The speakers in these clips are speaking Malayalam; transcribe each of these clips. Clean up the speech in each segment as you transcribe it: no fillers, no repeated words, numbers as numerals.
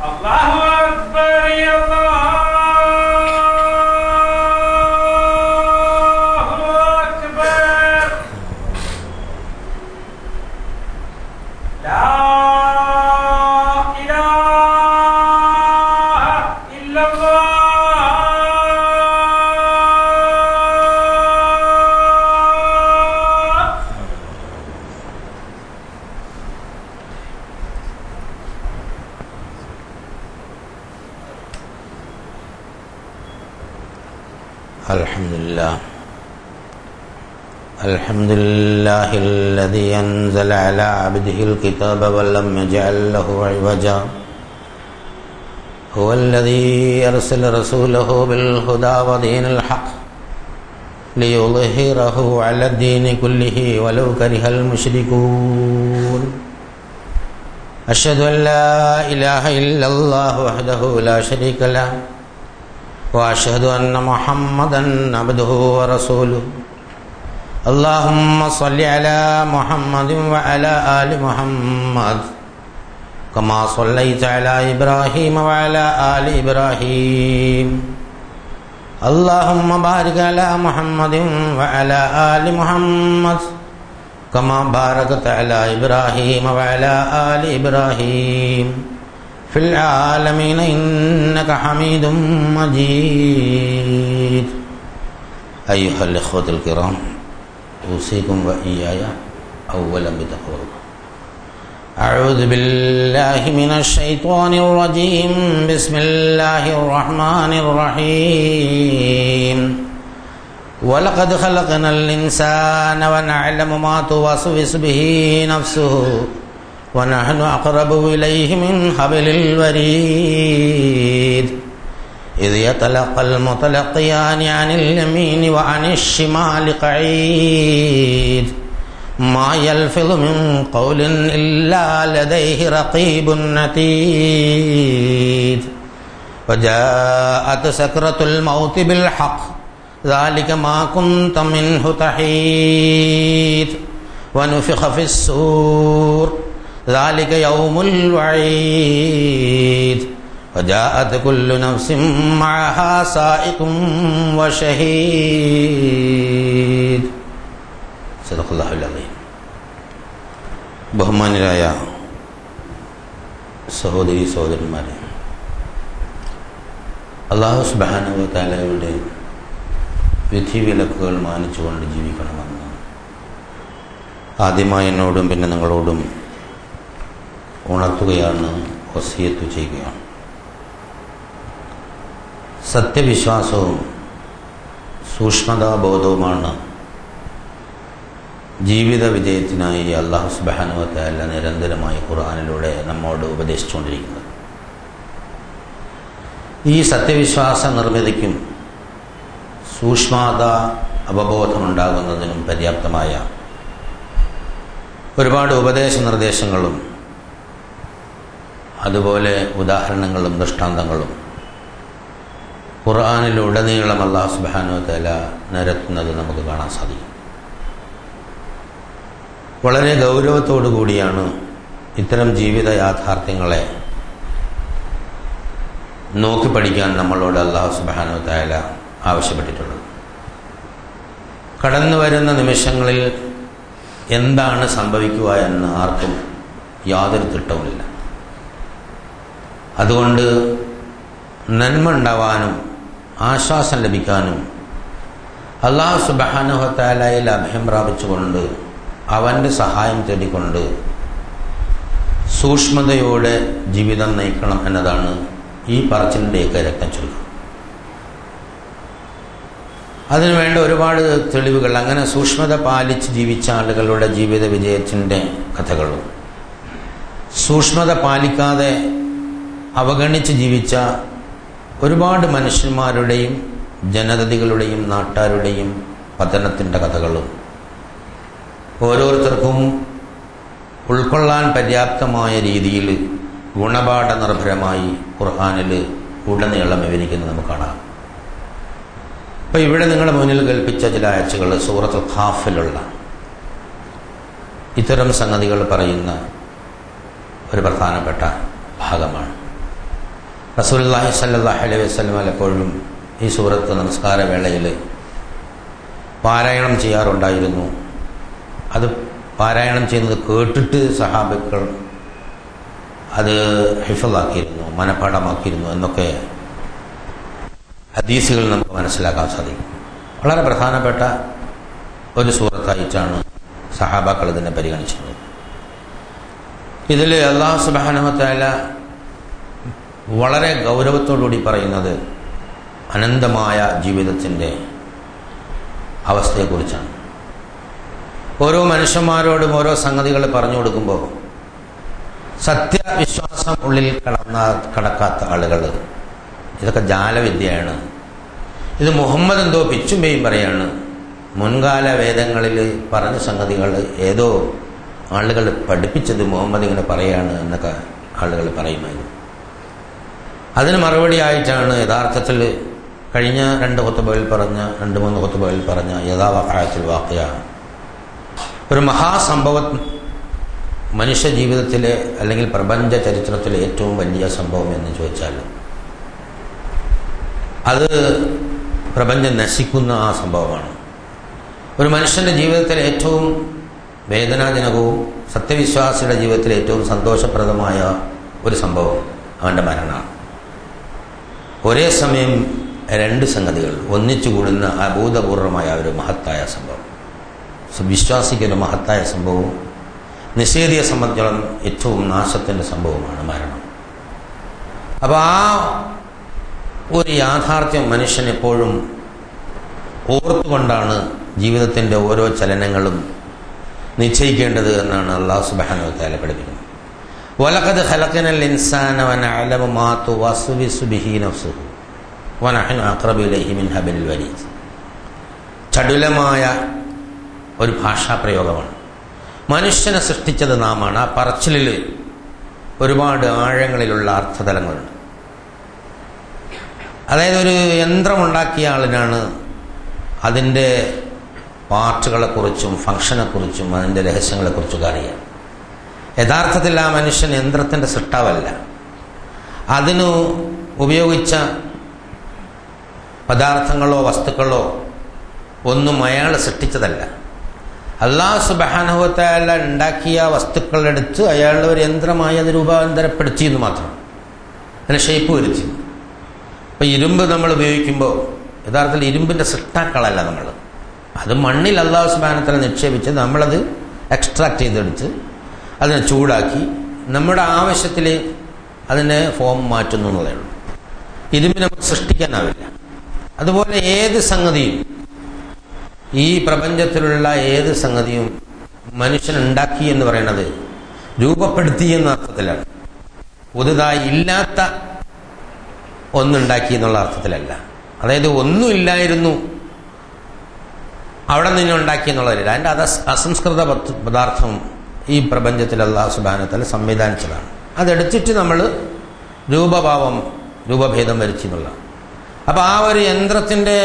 അല്ലാഹു അക്ബർ അല്ലാഹു അക്ബർ ലാ ഇലാഹ ഇല്ലല്ലാഹ് الحمد لله الذي أنزل على عبده الكتاب ولم يجعل له عوجا هو الذي أرسل رسوله بالهدى ودين الحق ليظهره على الدين كله ولو كره المشركون أشهد أن لا إله إلا الله وحده لا شريك له وأشهد أن محمدا عبده ورسوله اللهم صل على محمد وعلى آل محمد كما صليت على إبراهيم وعلى آل إبراهيم اللهم بارك على محمد وعلى آل محمد كما باركت على إبراهيم وعلى آل إبراهيم في العالمين إنك حميد مجيد أيها الإخوة الكرام أوصيكم وإياي أولا بتقوى الله. أعوذ بالله من الشيطان الرجيم. بسم الله الرحمن الرحيم. ولقد خلقنا الإنسان ونعلم ما توسوس به نفسه ونحن أقرب إليه من حبل الوريد إذ يتلقى المتلقيان عن اليمين وعن الشمال قعيد ما يلفظ من قول إلا لديه رقيب عتيد وجاءت سكرة الموت بالحق ذلك ما كنت منه تحيد ونفخ في الصور ذلك يوم الوعيد وجاءت كل نفس معها سائق وشهيد صدق الله العظيم. ബഹുമാന്യരായ സഹോദരീ സഹോദരന്മാരെ, അല്ലാഹു സുബ്ഹാനഹു വ തആലയുടെ വിധിവിലക്കുകൾ മാനിച്ചുകൊണ്ട് ജീവിക്കണമെന്ന് ആദ്യമായി എന്നോടും പിന്നെ നിങ്ങളോടും ഉണർത്തുകയാണ്, വസിയത്ത് ചെയ്യുകയാണ്. സത്യവിശ്വാസവും സൂക്ഷ്മതാബോധവുമാണ് ജീവിത വിജയത്തിനായി അല്ലാഹു സുബ്ഹാനഹു വ തആല നിരന്തരമായി ഖുർആനിലൂടെ നമ്മോട് ഉപദേശിച്ചുകൊണ്ടിരിക്കുന്നത്. ഈ സത്യവിശ്വാസ നിർമ്മിതിക്കും സൂക്ഷ്മത അവബോധമുണ്ടാകുന്നതിനും പര്യാപ്തമായ ഒരുപാട് ഉപദേശ നിർദ്ദേശങ്ങളും അതുപോലെ ഉദാഹരണങ്ങളും ദൃഷ്ടാന്തങ്ങളും ഖുർആനിലുടനീളം അല്ലാഹു സുബ്ഹാനഹു വ തആല നിരത്തുന്നത് നമുക്ക് കാണാൻ സാധിക്കും. വളരെ ഗൗരവത്തോടു കൂടിയാണ് ഇത്തരം ജീവിത യാഥാർത്ഥ്യങ്ങളെ നോക്കി പഠിക്കാൻ നമ്മളോട് അല്ലാഹു സുബ്ഹാനഹു വ തആല ആവശ്യപ്പെട്ടിട്ടുള്ളത്. കടന്നു വരുന്ന നിമിഷങ്ങളിൽ എന്താണ് സംഭവിക്കുക എന്ന് ആർക്കും യാതൊരു തിട്ടവുമില്ല. അതുകൊണ്ട് നന്മ ഉണ്ടാവാനും ആശ്വാസം ലഭിക്കാനും അല്ലാഹു സുബ്ഹാനഹു വ തആലയിൽ അഭയം പ്രാപിച്ചുകൊണ്ട് അവൻ്റെ സഹായം തേടിക്കൊണ്ട് സൂക്ഷ്മതയോടെ ജീവിതം നയിക്കണം എന്നതാണ് ഈ പറച്ചിലിൻ്റെയൊക്കെ രക്തം ചുരുക്കം. അതിനുവേണ്ട ഒരുപാട് തെളിവുകൾ, അങ്ങനെ സൂക്ഷ്മത പാലിച്ച് ജീവിച്ച ആളുകളുടെ ജീവിത വിജയത്തിൻ്റെ കഥകളും സൂക്ഷ്മത പാലിക്കാതെ അവഗണിച്ച് ജീവിച്ച ഒരുപാട് മനുഷ്യന്മാരുടെയും ജനതകളുടെയും നാട്ടാരുടെയും പതനത്തിൻ്റെ കഥകളും ഓരോരുത്തർക്കും ഉൾക്കൊള്ളാൻ പര്യാപ്തമായ രീതിയിൽ ഗുണപാഠ നിർഭരമായി ഖുർആനിൽ ഉടനീളം വിവരിക്കുന്നത് നമുക്ക് കാണാം. അപ്പോൾ ഇവിടെ നിങ്ങളുടെ മുന്നിൽ കൽപ്പിച്ച ചില ആയത്തുകൾ സൂറത്തുൽ ഖാഫിലുള്ള ഇത്തരം സംഗതികൾ പറയുന്ന ഒരു പ്രധാനപ്പെട്ട ഭാഗമാണ്. റസൂലുള്ളാഹി സ്വല്ലല്ലാഹു അലൈഹി വസല്ലം എപ്പോഴും ഈ സൂറത്ത് നമസ്കാര വേളയിൽ പാരായണം ചെയ്യാറുണ്ടായിരുന്നു. അത് പാരായണം ചെയ്യുന്നത് കേട്ടിട്ട് സഹാബികൾ അത് ഹിഫ്ളാക്കിയിരുന്നു, മനഃപ്പാഠമാക്കിയിരുന്നു എന്നൊക്കെ ഹദീസുകൾ നമുക്ക് മനസ്സിലാക്കാൻ സാധിക്കും. വളരെ പ്രധാനപ്പെട്ട ഒരു സൂറത്തായിട്ടാണ് സഹാബാക്കൾ ഇതിനെ പരിഗണിച്ചത്. ഇതിൽ അല്ലാഹു സുബ്ഹാനഹു വ തആല വളരെ ഗൗരവത്തോടുകൂടി പറയുന്നത് അനന്തമായ ജീവിതത്തിൻ്റെ അവസ്ഥയെക്കുറിച്ചാണ്. ഓരോ മനുഷ്യന്മാരോടും ഓരോ സംഗതികൾ പറഞ്ഞു കൊടുക്കുമ്പോൾ സത്യവിശ്വാസം ഉള്ളിൽ കടക്കാത്ത ആളുകൾ ഇതൊക്കെ ജാലവിദ്യയാണ്, ഇത് മുഹമ്മദ് എന്തോ പിച്ചുമ്പയും പറയാണ്, മുൻകാല വേദങ്ങളിൽ പറഞ്ഞ സംഗതികൾ ഏതോ ആളുകൾ പഠിപ്പിച്ചത് മുഹമ്മദ് ഇങ്ങനെ പറയാണ് എന്നൊക്കെ ആളുകൾ പറയുമായിരുന്നു. അതിന് മറുപടിയായിട്ടാണ് യഥാർത്ഥത്തിൽ കഴിഞ്ഞ 2 ഖുതുബകളിൽ പറഞ്ഞ 2-3 ഖുതുബകളിൽ പറഞ്ഞ യദാ വഖഅത്തുൽ വാഖിയ, ഒരു മഹാസംഭവം മനുഷ്യ ജീവിതത്തിലെ അല്ലെങ്കിൽ പ്രപഞ്ച ചരിത്രത്തിലെ ഏറ്റവും വലിയ സംഭവം എന്ന് ചോദിച്ചാൽ അത് പ്രപഞ്ചം നശിക്കുന്ന ആ സംഭവമാണ്. ഒരു മനുഷ്യൻ്റെ ജീവിതത്തിലെ ഏറ്റവും വേദനാജനകവും സത്യവിശ്വാസിയുടെ ജീവിതത്തിലെ ഏറ്റവും സന്തോഷപ്രദമായ ഒരു സംഭവം അവൻ്റെ മരണമാണ്. ഒരേ സമയം 2 സംഗതികൾ ഒന്നിച്ചു കൂടുന്ന അഭൂതപൂർവമായ ഒരു മഹത്തായ സംഭവം, വിശ്വാസിക്കൊരു മഹത്തായ സംഭവവും നിഷേധിയെ സംബന്ധിച്ചോളം ഏറ്റവും നാശത്തിൻ്റെ സംഭവമാണ് മരണം. അപ്പോൾ ആ ഒരു യാഥാർത്ഥ്യം മനുഷ്യൻ എപ്പോഴും ഓർത്തുകൊണ്ടാണ് ജീവിതത്തിൻ്റെ ഓരോ ചലനങ്ങളും നിശ്ചയിക്കേണ്ടത് എന്നാണ് അല്ലാഹു സുബ്ഹാനഹു വ തആല പഠിപ്പിക്കുന്നത്. വലഖദ് ഖലഖനൽ ഇൻസാന വനഅലമു മാ തുവസ്വിസു ബിഹി നഫ്സുഹു വനഹ്നു അഖ്റബു ഇലൈഹി മിൻ ഹബിൽ വരീദ്. ചടുലമായ ഒരു ഭാഷാപ്രയോഗമാണ്. മനുഷ്യനെ സൃഷ്ടിച്ചത് നാമാണ്. ആ പറച്ചിലിൽ ഒരുപാട് ആഴങ്ങളിലുള്ള അർത്ഥതലങ്ങളുണ്ട്. അതായത് ഒരു യന്ത്രമുണ്ടാക്കിയ ആളിനാണ് അതിൻ്റെ പാർട്ടുകളെക്കുറിച്ചും ഫംഗ്ഷനെക്കുറിച്ചും അതിൻ്റെ രഹസ്യങ്ങളെക്കുറിച്ചൊക്കെ അറിയാം. യഥാർത്ഥത്തിൽ ആ മനുഷ്യൻ യന്ത്രത്തിൻ്റെ സൃഷ്ടാവല്ല. അതിനു ഉപയോഗിച്ച പദാർത്ഥങ്ങളോ വസ്തുക്കളോ ഒന്നും അയാൾ സൃഷ്ടിച്ചതല്ല. അല്ലാഹു സുബ്ഹാനഹു വ തആല ഉണ്ടാക്കിയ വസ്തുക്കളെടുത്ത് അയാളുടെ ഒരു യന്ത്രമായി അത് രൂപാന്തരപ്പെടുത്തി എന്ന് മാത്രം, അതിന് ഷേപ്പ് വരുത്തി. ഇപ്പം ഇരുമ്പ് നമ്മൾ ഉപയോഗിക്കുമ്പോൾ യഥാർത്ഥത്തിൽ ഇരുമ്പിൻ്റെ സൃഷ്ടാക്കളല്ല നമ്മൾ. അത് മണ്ണിൽ അല്ലാഹു സുബ്ഹാനഹു വ തആല നിക്ഷേപിച്ച് നമ്മളത് എക്സ്ട്രാക്ട് ചെയ്തെടുത്ത് അതിനെ ചൂടാക്കി നമ്മുടെ ആവശ്യത്തിൽ അതിനെ ഫോം മാറ്റുന്നു എന്നുള്ളതേ ഉള്ളൂ. ഇരുമ്പിനെ നമുക്ക് സൃഷ്ടിക്കാനാവില്ല. അതുപോലെ ഏത് സംഗതിയും, ഈ പ്രപഞ്ചത്തിലുള്ള ഏത് സംഗതിയും മനുഷ്യൻ ഉണ്ടാക്കി എന്ന് പറയുന്നത് രൂപപ്പെടുത്തി എന്ന അർത്ഥത്തിലാണ്. പുതുതായി ഇല്ലാത്ത ഒന്നുണ്ടാക്കി എന്നുള്ള അർത്ഥത്തിലല്ല. അതായത് ഒന്നുമില്ലായിരുന്നു അവിടെ നിന്ന് ഉണ്ടാക്കി എന്നുള്ളതില്ല. അതിൻ്റെ അസംസ്കൃത പദാർത്ഥം ഈ പ്രപഞ്ചത്തിൽ അല്ലാഹു സുബ്ഹാനഹു വ തആല സംവിധാനിച്ചതാണ്. അതെടുത്തിട്ട് നമ്മൾ രൂപഭേദം വരുത്തി എന്നുള്ളതാണ്. അപ്പോൾ ആ ഒരു യന്ത്രത്തിൻ്റെ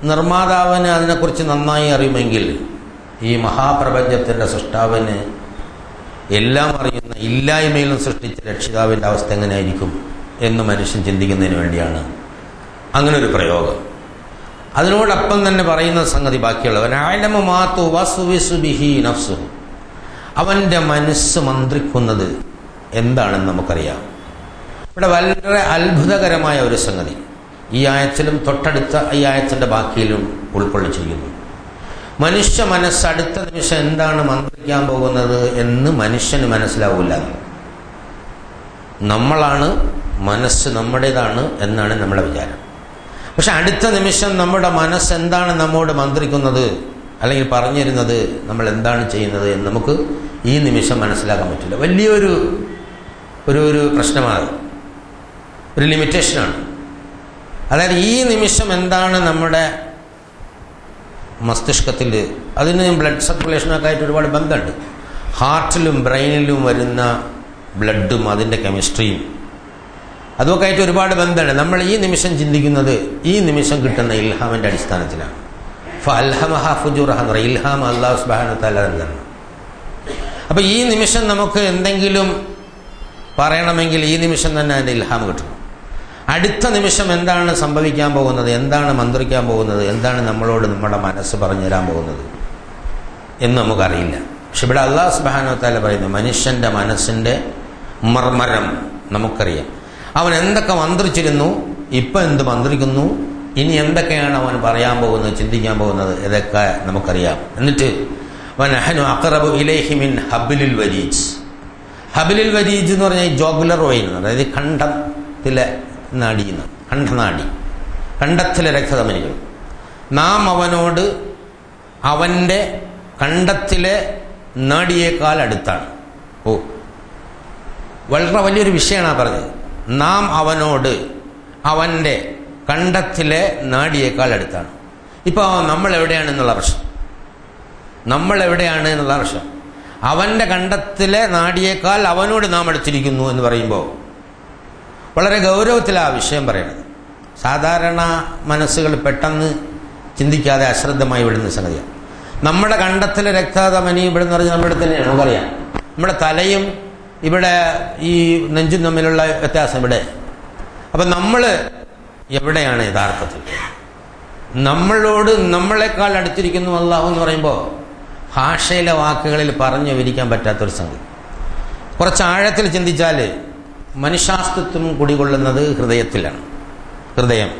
നിർമ്മാതാവിന് അതിനെക്കുറിച്ച് നന്നായി അറിയുമെങ്കിൽ ഈ മഹാപ്രപഞ്ചത്തിൻ്റെ സൃഷ്ടാവിന് എല്ലാം അറിയുന്ന ഇല്ലായ്മയിലും സൃഷ്ടിച്ച രക്ഷിതാവിൻ്റെ അവസ്ഥ എങ്ങനെയായിരിക്കും എന്ന് മനുഷ്യൻ ചിന്തിക്കുന്നതിന് വേണ്ടിയാണ് അങ്ങനൊരു പ്രയോഗം. അതിനോടൊപ്പം തന്നെ പറയുന്ന സംഗതി ബാക്കിയുള്ളവൻ അഅലമു മാ തുവസ്വിസു ബിഹി നഫ്സുഹു, അവൻ്റെ മനസ്സ് മന്ത്രിക്കുന്നത് എന്താണെന്ന് നമുക്കറിയാം. ഇവിടെ വളരെ അത്ഭുതകരമായ ഒരു സംഗതി ഈ ആയത്തിലും തൊട്ടടുത്ത ഈ ആയത്തിൻ്റെ ബാക്കിയിലും ഉൾക്കൊള്ളിച്ചിരിക്കുന്നു. മനുഷ്യ മനസ്സ് അടുത്ത നിമിഷം എന്താണ് മന്ത്രിക്കാൻ പോകുന്നത് എന്ന് മനുഷ്യന് മനസ്സിലാവില്ല. നമ്മളാണ് മനസ്സ്, നമ്മുടേതാണ് എന്നാണ് നമ്മുടെ വിചാരം. പക്ഷെ അടുത്ത നിമിഷം നമ്മുടെ മനസ്സ് എന്താണ് നമ്മോട് മന്ത്രിക്കുന്നത് അല്ലെങ്കിൽ പറഞ്ഞിരുന്നത്, നമ്മൾ എന്താണ് ചെയ്യുന്നത് എന്ന് നമുക്ക് ഈ നിമിഷം മനസ്സിലാക്കാൻ പറ്റില്ല. വലിയൊരു ഒരു പ്രശ്നമാണ്, ഒരു ലിമിറ്റേഷനാണ്. അതായത് ഈ നിമിഷം എന്താണ് നമ്മുടെ മസ്തിഷ്കത്തിൽ, അതിന് ബ്ലഡ് സർക്കുലേഷനൊക്കെ ആയിട്ട് ഒരുപാട് ബന്ധമുണ്ട്. ഹാർട്ടിലും ബ്രെയിനിലും വരുന്ന ബ്ലഡും അതിൻ്റെ കെമിസ്ട്രിയും അതൊക്കെ ആയിട്ട് ഒരുപാട് ബന്ധമുണ്ട്. നമ്മൾ ഈ നിമിഷം ചിന്തിക്കുന്നത് ഈ നിമിഷം കിട്ടുന്ന ഇൽഹാമിൻ്റെ അടിസ്ഥാനത്തിലാണ്. ഫഅൽഹമഹ ഫുജൂറഹ എന്ന് പറയും. ഇൽഹാം അല്ലാഹു സുബ്ഹാനഹു വ തആല നൽകുന്നു. അപ്പോൾ ഈ നിമിഷം നമുക്ക് എന്തെങ്കിലും പറയണമെങ്കിൽ ഈ നിമിഷം തന്നെ അതിൻ്റെ ഇൽഹാം കിട്ടണം. അടുത്ത നിമിഷം എന്താണ് സംഭവിക്കാൻ പോകുന്നത്, എന്താണ് മന്ത്രിക്കാൻ പോകുന്നത്, എന്താണ് നമ്മളോട് നമ്മുടെ മനസ്സ് പറഞ്ഞു തരാൻ പോകുന്നത് എന്ന് നമുക്കറിയില്ല. പക്ഷെ ഇവിടെ അല്ലാഹു സുബ്ഹാനഹു വ തആല പറയുന്നു, മനുഷ്യന്റെ മനസ്സിന്റെ മർമ്മരം നമുക്കറിയാം. അവൻ എന്തൊക്കെ മന്ത്രിച്ചിരുന്നു, ഇപ്പം എന്ത് മന്ത്രിക്കുന്നു, ഇനി എന്തൊക്കെയാണ് അവൻ പറയാൻ പോകുന്നത്, ചിന്തിക്കാൻ പോകുന്നത്, ഇതൊക്കെ നമുക്കറിയാം. എന്നിട്ട് വനഹ്നു അഖറബു ഇലൈഹി മിൻ ഹബ്ലിൽ വരീജ്. ഹബ്ലിൽ വരീജ് എന്ന് പറഞ്ഞാൽ ജോഗുലർ വെയിൻ, അതായത് കണ്ഠത്തിലെ നാടിയെന്ന്, കണ്ഠനാടി, കണ്ഠത്തിലെ രക്തധമനികൾ. നാം അവനോട് അവൻ്റെ കണ്ഠത്തിലെ നാടിയേക്കാൾ അടുത്താണ്. വളരെ വലിയൊരു വിഷയമാണ് പറഞ്ഞത്. നാം അവനോട് അവൻ്റെ കണ്ഠത്തിലെ നാടിയേക്കാൾ അടുത്താണ്. ഇപ്പോൾ നമ്മൾ എവിടെയാണെന്നുള്ള പ്രശ്നം, നമ്മൾ എവിടെയാണ് എന്നുള്ള പ്രശ്നം. അവൻ്റെ കണ്ഠത്തിലെ നാടിയേക്കാൾ അവനോട് നാം അടുത്തിരിക്കുന്നു എന്ന് പറയുമ്പോൾ വളരെ ഗൗരവത്തിലാണ് ആ വിഷയം പറയുന്നത്. സാധാരണ മനസ്സുകൾ പെട്ടെന്ന് ചിന്തിക്കാതെ അശ്രദ്ധമായി വിടുന്ന സംഗതിയാണ്. നമ്മുടെ കണ്ഠത്തിലെ രക്തധമനി ഇവിടെ എന്ന് പറഞ്ഞാൽ നമ്മുടെ തന്നെയാണ്, നമുക്കറിയാം. നമ്മുടെ തലയും ഇവിടെ ഈ നെഞ്ചും തമ്മിലുള്ള വ്യത്യാസം ഇവിടെ. അപ്പം നമ്മൾ എവിടെയാണ് യഥാർത്ഥത്തിൽ? നമ്മളോട് നമ്മളെക്കാൾ അടുത്തിരിക്കുന്നു അല്ലാഹു എന്ന് പറയുമ്പോൾ ഭാഷയിലെ വാക്കുകളിൽ പറഞ്ഞു വിവരിക്കാൻ പറ്റാത്തൊരു സംഗതി. കുറച്ച് ആഴത്തിൽ ചിന്തിച്ചാൽ മനുഷ്യാസ്തിത്വം കുടികൊള്ളുന്നത് ഹൃദയത്തിലാണ്. ഹൃദയം,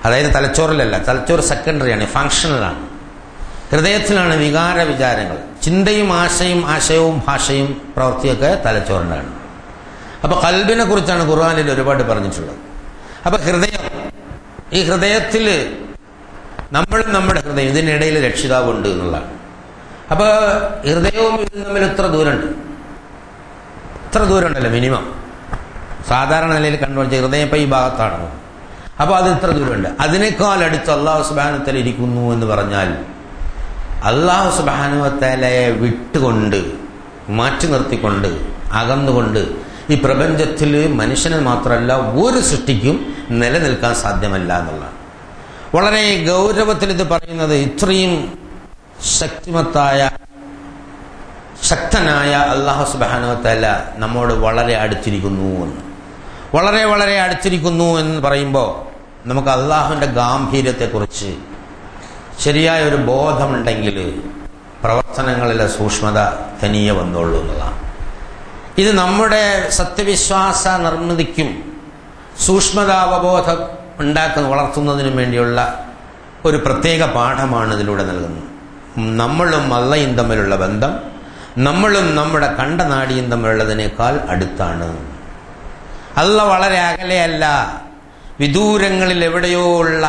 അതായത് തലച്ചോറിലല്ല. തലച്ചോറ് സെക്കൻഡറിയാണ്, ഫങ്ഷണലാണ്. ഹൃദയത്തിലാണ് വികാര വിചാരങ്ങൾ, ചിന്തയും ആശയവും ഭാഷയും പ്രവൃത്തിയൊക്കെ തലച്ചോറിനാണ്. അപ്പോൾ ഖൽബിനെ കുറിച്ചാണ് ഖുർആനിൽ ഒരുപാട് പറഞ്ഞിട്ടുള്ളത്. അപ്പോൾ ഹൃദയം, ഈ ഹൃദയത്തിൽ നമ്മളും നമ്മുടെ ഹൃദയം, ഇതിനിടയിൽ രക്ഷിതാവുണ്ട് എന്നുള്ളതാണ്. അപ്പോൾ ഹൃദയവും ഇതും തമ്മിൽ ഇത്ര ദൂരമുണ്ട്, ഇത്ര ദൂരമുണ്ടല്ലോ മിനിമം. സാധാരണ നിലയിൽ കണ്ടുപിടിച്ച ഹൃദയം ഇപ്പം ഈ ഭാഗത്താണ്. അപ്പോൾ അത് ഇത്ര ദൂരമുണ്ട്. അതിനേക്കാൾ അടുത്ത് അല്ലാഹു സുബ്ഹാനഹു വ തആല ഇരിക്കുന്നു എന്ന് പറഞ്ഞാൽ അല്ലാഹു സുബ്ഹാനഹു വ തആലയെ വിട്ടുകൊണ്ട്, മാറ്റി നിർത്തിക്കൊണ്ട്, അകന്നുകൊണ്ട് ഈ പ്രപഞ്ചത്തിൽ മനുഷ്യന് മാത്രമല്ല ഒരു സൃഷ്ടിക്കും നിലനിൽക്കാൻ സാധ്യമല്ല എന്നുള്ളതാണ്. വളരെ ഗൗരവത്തിൽ ഇത് പറയുന്നത് ഇത്രയും ശക്തനായ അല്ലാഹു സുബ്ഹാനഹു വ തആല നമ്മോട് വളരെ അടുത്തിരിക്കുന്നു എന്ന്, വളരെ വളരെ അടുത്തിരിക്കുന്നു എന്ന് പറയുമ്പോൾ നമുക്ക് അല്ലാഹുവിൻ്റെ ഗാംഭീര്യത്തെക്കുറിച്ച് ശരിയായ ഒരു ബോധമുണ്ടെങ്കിൽ പ്രവർത്തനങ്ങളിലെ സൂക്ഷ്മത തനിയെ വന്നോളൂ എന്നുള്ളതാണ്. ഇത് നമ്മുടെ സത്യവിശ്വാസ നിർമ്മിതിക്കും സൂക്ഷ്മതാവബോധം വളർത്തുന്നതിനും വേണ്ടിയുള്ള ഒരു പ്രത്യേക പാഠമാണ് ഇതിലൂടെ നൽകുന്നത്. നമ്മളും അള്ളയും തമ്മിലുള്ള ബന്ധം നമ്മളും നമ്മുടെ കണ്ഠനാടിയും തമ്മിലുള്ളതിനേക്കാൾ അടുത്താണ്. അള്ള വളരെ അകലെയല്ല, വിദൂരങ്ങളിൽ എവിടെയോ ഉള്ള,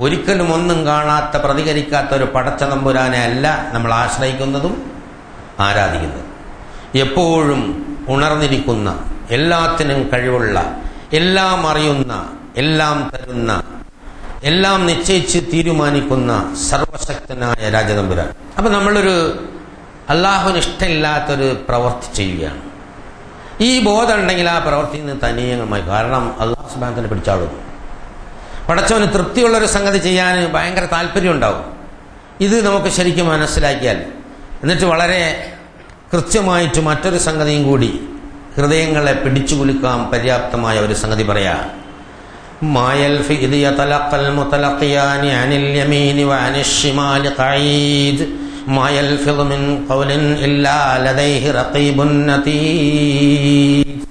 ഒരിക്കലും ഒന്നും കാണാത്ത, പ്രതികരിക്കാത്ത ഒരു പടച്ച തമ്പുരാനെ അല്ല നമ്മൾ ആശ്രയിക്കുന്നതും ആരാധിക്കുന്നതും. എപ്പോഴും ഉണർന്നിരിക്കുന്ന, എല്ലാത്തിനും കഴിവുള്ള, എല്ലാം അറിയുന്ന, എല്ലാം തരുന്ന, എല്ലാം നിശ്ചയിച്ച് തീരുമാനിക്കുന്ന സർവശക്തനായ രാജതമ്പുരാൻ. അപ്പം നമ്മളൊരു അള്ളാഹുവിന് ഇഷ്ടമില്ലാത്തൊരു പ്രവൃത്തി ചെയ്യുകയാണ്. ഈ ബോധം ഉണ്ടെങ്കിൽ ആ പ്രവൃത്തിയിൽ നിന്ന് തനിയമായി, കാരണം അള്ളാഹു സുബ്ഹാനഹു പിടിച്ചാളും. പടച്ചവന് തൃപ്തിയുള്ളൊരു സംഗതി ചെയ്യാൻ ഭയങ്കര താല്പര്യം ഉണ്ടാവും. ഇത് നമുക്ക് ശരിക്കും മനസ്സിലാക്കിയാൽ, എന്നിട്ട് വളരെ കൃത്യമായിട്ട് മറ്റൊരു സംഗതിയും കൂടി ഹൃദയങ്ങളെ പിടിച്ചു കുലുക്കാൻ പര്യാപ്തമായ ഒരു സംഗതി പറയാം. മായൽഫി ഇദ് യതലഖൽ മുതലഖിയാനി അനിൽ യമീനി വഅനിശ് ശിമാലി ഖഈദ് മായൽഫിദു മിൻ ഖൗലിൻ ഇല്ലാ ലദൈഹി റഖീബുൻ അതീദ്.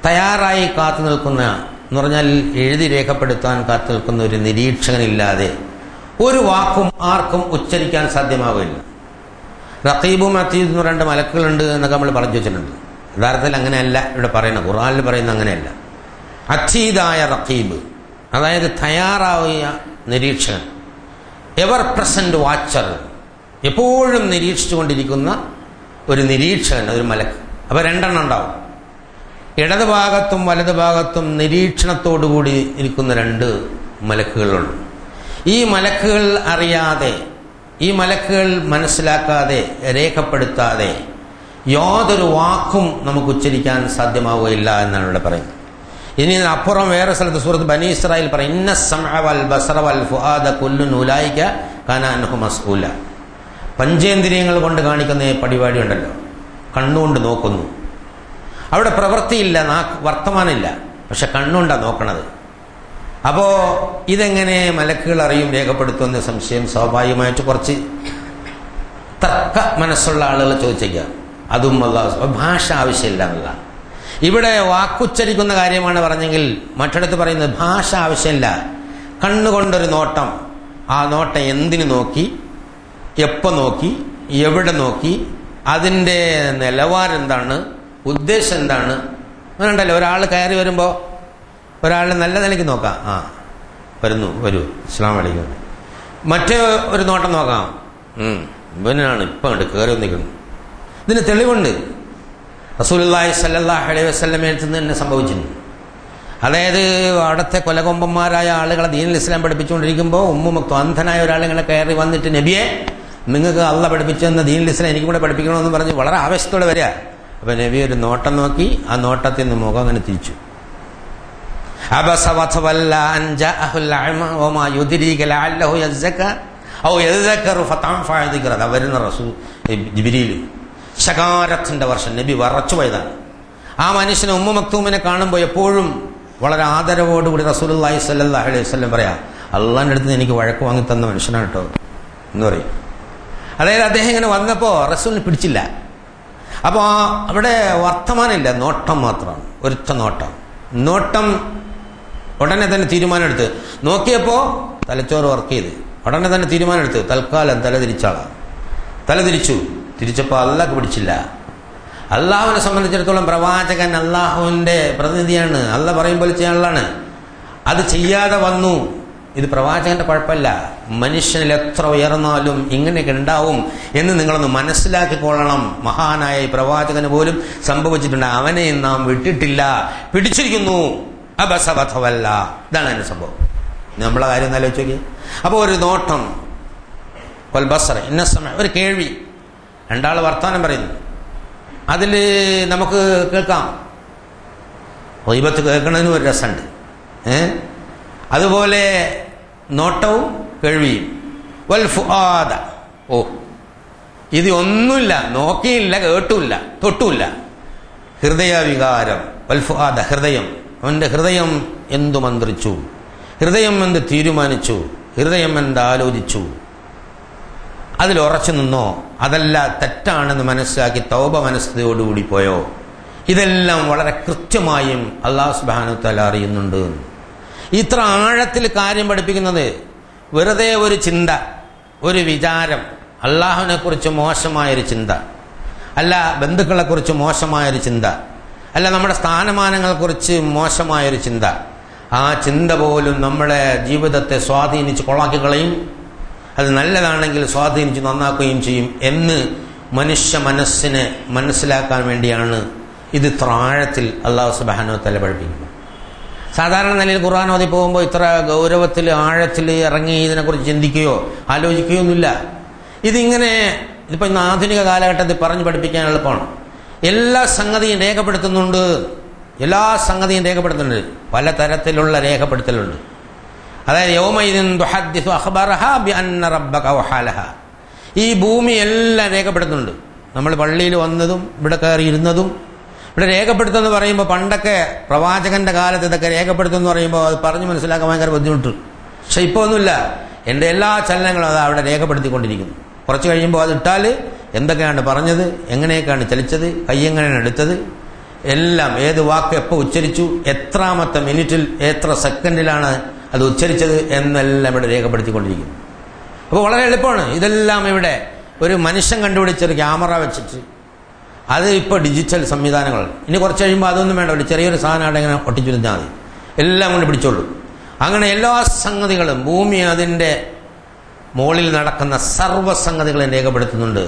തയ്യാറായി കാത്തു നിൽക്കുന്ന എന്ന് പറഞ്ഞാൽ എഴുതി രേഖപ്പെടുത്താൻ കാത്തു നിൽക്കുന്ന ഒരു നിരീക്ഷകനില്ലാതെ ഒരു വാക്കും ആർക്കും ഉച്ചരിക്കാൻ സാധ്യമാവില്ല. റഖീബും അതീദ് എന്ന് രണ്ട് മലക്കുകളുണ്ട് എന്നൊക്കെ നമ്മൾ പറഞ്ഞു വെച്ചിട്ടുണ്ട്. യഥാർത്ഥത്തിൽ അങ്ങനെയല്ല ഇവിടെ പറയുന്നത്, ഖുർആനിൽ പറയുന്നത് അങ്ങനെയല്ല. അതീതായ റഖീബ്, അതായത് തയ്യാറായ നിരീക്ഷകൻ, എവർ പ്രസന്റ് വാച്ചർ, എപ്പോഴും നിരീക്ഷിച്ചു കൊണ്ടിരിക്കുന്ന ഒരു നിരീക്ഷകൻ, ഒരു മലക്ക്. അപ്പോൾ രണ്ടെണ്ണം ഉണ്ടാവും. ഇടത് ഭാഗത്തും വലത് ഭാഗത്തും നിരീക്ഷണത്തോടുകൂടി ഇരിക്കുന്ന രണ്ട് മലക്കുകളുണ്ട്. ഈ മലക്കുകൾ അറിയാതെ, ഈ മലക്കുകൾ മനസ്സിലാക്കാതെ, രേഖപ്പെടുത്താതെ യാതൊരു വാക്കും നമുക്ക് ഉച്ചരിക്കാൻ സാധ്യമാവുകയില്ല എന്നാണ് ഇവിടെ പറയുന്നത്. ഇനി അപ്പുറം വേറെ സ്ഥലത്ത് സൂറത്ത് ബനി ഇസ്രായേൽ പറയും, ഇന്ന സമഅ വൽ ബസറ വൽ ഫുആദ കുല്ലുൻ ഉലൈക കാന അൻഹു മസ്ഊല. പഞ്ചേന്ദ്രിയങ്ങൾ കൊണ്ട് കാണിക്കുന്ന പരിപാടി ഉണ്ടല്ലോ, കണ്ണുകൊണ്ട് നോക്കുന്നു, അവിടെ പ്രവൃത്തിയില്ല, വർത്തമാനമില്ല, പക്ഷെ കണ്ണുകൊണ്ടാണ് നോക്കണത്. അപ്പോ ഇതെങ്ങനെ മലക്കുകൾ അറിയും, രേഖപ്പെടുത്തുമെന്ന സംശയം സ്വാഭാവികമായിട്ട് കുറച്ച് തർക്ക മനസ്സുള്ള ആളുകൾ ചോദിച്ചേക്കുക. അതും ഭാഷ ആവശ്യമില്ല എന്നുള്ള. ഇവിടെ വാക്കുച്ചരിക്കുന്ന കാര്യമാണ് പറഞ്ഞെങ്കിൽ മറ്റിടത്ത് പറയുന്നത് ഭാഷ ആവശ്യമില്ല. കണ്ണുകൊണ്ടൊരു നോട്ടം, ആ നോട്ടം എന്തിനു നോക്കി, എപ്പോൾ നോക്കി, എവിടെ നോക്കി, അതിൻ്റെ നിലവാരം എന്താണ്, ഉദ്ദേശം എന്താണ്. അങ്ങനെയുണ്ടല്ലോ, ഒരാൾ കയറി വരുമ്പോൾ ഒരാൾ നല്ല നിലയ്ക്ക് നോക്കാം, ആ വരൂ അസ്സലാമു അലൈക്കും. മറ്റേ ഒരു നോട്ടം നോക്കാം, ഇവനാണ് ഇപ്പം ഉണ്ട് കയറി വന്നിരിക്കുന്നു. ഇതിന് തെളിവുണ്ട്. റസൂലുള്ളാഹി സ്വല്ലല്ലാഹു അലൈഹി വസല്ലമയിൽ നിന്ന് തന്നെ സംഭവിച്ചിട്ടുണ്ട്. അതായത് അവിടുത്തെ കൊലകൊമ്പന്മാരായ ആളുകളെ ദീനുൽ ഇസ്ലാം പഠിപ്പിച്ചുകൊണ്ടിരിക്കുമ്പോൾ ഉമ്മു മക്തും അന്ധനായ ഒരാളിങ്ങനെ കയറി വന്നിട്ട്, നബിയെ നിങ്ങൾക്ക് അള്ളാഹ് പഠിപ്പിച്ചെന്ന ദീനുൽ ഇസ്ലാം എനിക്കും കൂടെ പഠിപ്പിക്കണമെന്ന് പറഞ്ഞ് വളരെ ആവേശത്തോടെ വരിക. അപ്പം നബി ഒരു നോട്ടം നോക്കി, ആ നോട്ടത്തിൽ നിന്ന് മുഖം അങ്ങനെ തിരിച്ചു. അബസ വതവല്ല അൻ ജാഅഹുൽ അഅമ വമാ യുദ്രീക ലഅല്ലഹു യസ്സക ഔ യദ്ദക്കറു ഫതൻഫഅ ദിക്റ. വരുന്ന റസൂൽ ജിബ്രീൽ ശകാരത്തിന്റെ വർഷം നബി വറച്ചു പോയതാണ്. ആ മനുഷ്യനെ ഉമ്മു മക്തൂമിനെ കാണുമ്പോൾ എപ്പോഴും വളരെ ആദരവോടുകൂടി റസൂലുള്ളാഹി സ്വല്ലല്ലാഹു അലൈഹി വസല്ലം പറയാ, അള്ളാഹിന്റെ അടുത്ത് എനിക്ക് വഴക്ക് വാങ്ങി തന്ന മനുഷ്യനാണ് കേട്ടോ എന്ന് പറയും. അതായത് അദ്ദേഹം ഇങ്ങനെ വന്നപ്പോൾ റസൂലിനെ പിടിച്ചില്ല. അപ്പോൾ അവിടെ വർത്തമാനമില്ല, നോട്ടം മാത്രമാണ്, ഒരൊറ്റ നോട്ടം. ഉടനെ തന്നെ തീരുമാനം എടുത്ത് നോക്കിയപ്പോൾ തലച്ചോറ് വർക്ക് ചെയ്ത് ഉടനെ തന്നെ തീരുമാനം എടുത്ത് തൽക്കാലം തല തിരിച്ചപ്പോൾ അള്ളാഹ് പിടിച്ചില്ല. അള്ളാഹുവിനെ സംബന്ധിച്ചിടത്തോളം പ്രവാചകൻ അള്ളാഹുവിൻ്റെ പ്രതിനിധിയാണ്, അള്ളാഹ് പറയുമ്പോൾ ചെയ്യാനുള്ളതാണ്. അത് ചെയ്യാതെ വന്നു. ഇത് പ്രവാചകന്റെ കുഴപ്പമല്ല, മനുഷ്യനിൽ എത്ര ഉയർന്നാലും ഇങ്ങനെയൊക്കെ ഉണ്ടാവും എന്ന് നിങ്ങളൊന്ന് മനസ്സിലാക്കിക്കൊള്ളണം. മഹാനായ ഈ പ്രവാചകന് പോലും സംഭവിച്ചിട്ടുണ്ട്. അവനെ നാം വിട്ടിട്ടില്ല, പിടിച്ചിരിക്കുന്നു. അബസവല്ല, ഇതാണ് അതിന്റെ സംഭവം. നമ്മളെ കാര്യം ആലോചിച്ച് നോക്കി. അപ്പോൾ ഒരു നോട്ടം, ഒരു കേൾവി, രണ്ടാൾ വർത്താനം പറയുന്നു, അതിൽ നമുക്ക് കേൾക്കാം. ഗീബത്ത് കേൾക്കണതിനും ഒരു രസമുണ്ട്. അതുപോലെ നോട്ടവും കേൾവിയും. വൽ ഫുആദ, ഇത് ഒന്നുമില്ല, നോക്കിയില്ല, കേട്ടുമില്ല, തൊട്ടുമില്ല. ഹൃദയവികാരം. വൽ ഫുആദ, ഹൃദയം. അവൻ്റെ ഹൃദയം എന്തു മന്ത്രിച്ചു, ഹൃദയം എന്ത് തീരുമാനിച്ചു, ഹൃദയം എന്താലോചിച്ചു, അതിലുറച്ചു നിന്നോ, അതല്ല തെറ്റാണെന്ന് മനസ്സിലാക്കി തൗബ മനസ്സോടുകൂടി പോയോ. ഇതെല്ലാം വളരെ കൃത്യമായും അല്ലാഹു സുബ്ഹാനഹു വ തആല അറിയുന്നുണ്ട്. ഇത്ര ആഴത്തിൽ കാര്യം പഠിപ്പിക്കുന്നത് വെറുതെ ഒരു ചിന്ത, ഒരു വിചാരം, അള്ളാഹുവിനെ കുറിച്ച് മോശമായൊരു ചിന്ത അല്ല, ബന്ധുക്കളെക്കുറിച്ച് മോശമായൊരു ചിന്ത അല്ല, നമ്മുടെ സ്ഥാനമാനങ്ങളെക്കുറിച്ച് മോശമായൊരു ചിന്ത. ആ ചിന്ത പോലും നമ്മളെ ജീവിതത്തെ സ്വാധീനിച്ച് കൊളാക്കി കളയും. അത് നല്ലതാണെങ്കിൽ സ്വാധീനിച്ച് നന്നാക്കുകയും ചെയ്യും എന്ന് മനുഷ്യ മനസ്സിനെ മനസ്സിലാക്കാൻ വേണ്ടിയാണ് ഇത് ഇത്ര ആഴത്തിൽ അല്ലാഹു സുബ്ഹാനഹു വ തആല പഠിപ്പിക്കുന്നത്. സാധാരണ നിലയിൽ ഖുർആൻ ഓതി പോകുമ്പോൾ ഇത്ര ഗൗരവത്തിൽ ആഴത്തിൽ ഇറങ്ങി ഇതിനെക്കുറിച്ച് ചിന്തിക്കുകയോ ആലോചിക്കുകയോ ഒന്നുമില്ല. ഇതിപ്പോൾ ഇന്ന് ആധുനിക കാലഘട്ടത്തിൽ പറഞ്ഞു പഠിപ്പിക്കാൻ എളുപ്പമാണ്. എല്ലാ സംഗതിയും രേഖപ്പെടുത്തുന്നുണ്ട്, പല തരത്തിലുള്ള രേഖപ്പെടുത്തലുണ്ട്. അതായത് യൗമഇദിൻ തുഹദ്ദിസു അഖ്ബറഹാ ബിഅന്ന റബ്ബക വഹാലഹ. ഈ ഭൂമി എല്ലാം രേഖപ്പെടുത്തുന്നുണ്ട്. നമ്മൾ പള്ളിയിൽ വന്നതും ഇവിടെ കയറി ഇരുന്നതും ഇവിടെ രേഖപ്പെടുത്തുമെന്ന് പറയുമ്പോൾ പണ്ടൊക്കെ പ്രവാചകന്റെ കാലത്ത് ഇതൊക്കെ രേഖപ്പെടുത്തുമെന്ന് പറയുമ്പോൾ അത് പറഞ്ഞു മനസ്സിലാക്കാൻ ഭയങ്കര ബുദ്ധിമുട്ട്. പക്ഷെ ഇപ്പോൾ ഒന്നുമില്ല, എൻ്റെ എല്ലാ ചലനങ്ങളും അത് അവിടെ രേഖപ്പെടുത്തിക്കൊണ്ടിരിക്കുന്നു. കുറച്ച് കഴിയുമ്പോൾ അത് ഇട്ടാൽ എന്തൊക്കെയാണ് പറഞ്ഞത്, എങ്ങനെയൊക്കെയാണ് ചലിച്ചത്, കൈ എങ്ങനെയാണ് എടുത്തത്, എല്ലാം ഏത് വാക്ക് എപ്പോൾ ഉച്ചരിച്ചു, എത്രാമത്തെ മിനിറ്റിൽ എത്ര സെക്കൻഡിലാണ് അത് ഉച്ചരിച്ചത് എന്നെല്ലാം ഇവിടെ രേഖപ്പെടുത്തിക്കൊണ്ടിരിക്കുന്നു. അപ്പോൾ വളരെ എളുപ്പമാണ്. ഇതെല്ലാം ഇവിടെ ഒരു മനുഷ്യൻ കണ്ടുപിടിച്ചൊരു ക്യാമറ വെച്ചിട്ട്, അത് ഇപ്പോൾ ഡിജിറ്റൽ സംവിധാനങ്ങൾ. ഇനി കുറച്ച് കഴിയുമ്പോൾ അതൊന്നും വേണ്ട, ഒരു ചെറിയൊരു സാധനം അവിടെ ഇങ്ങനെ ഒട്ടിച്ചിരുന്നാൽ മതി, എല്ലാം കൊണ്ട് പിടിച്ചോളൂ. അങ്ങനെ എല്ലാ സംഗതികളും, ഭൂമി അതിൻ്റെ മുകളിൽ നടക്കുന്ന സർവ്വസംഗതികളും രേഖപ്പെടുത്തുന്നുണ്ട്.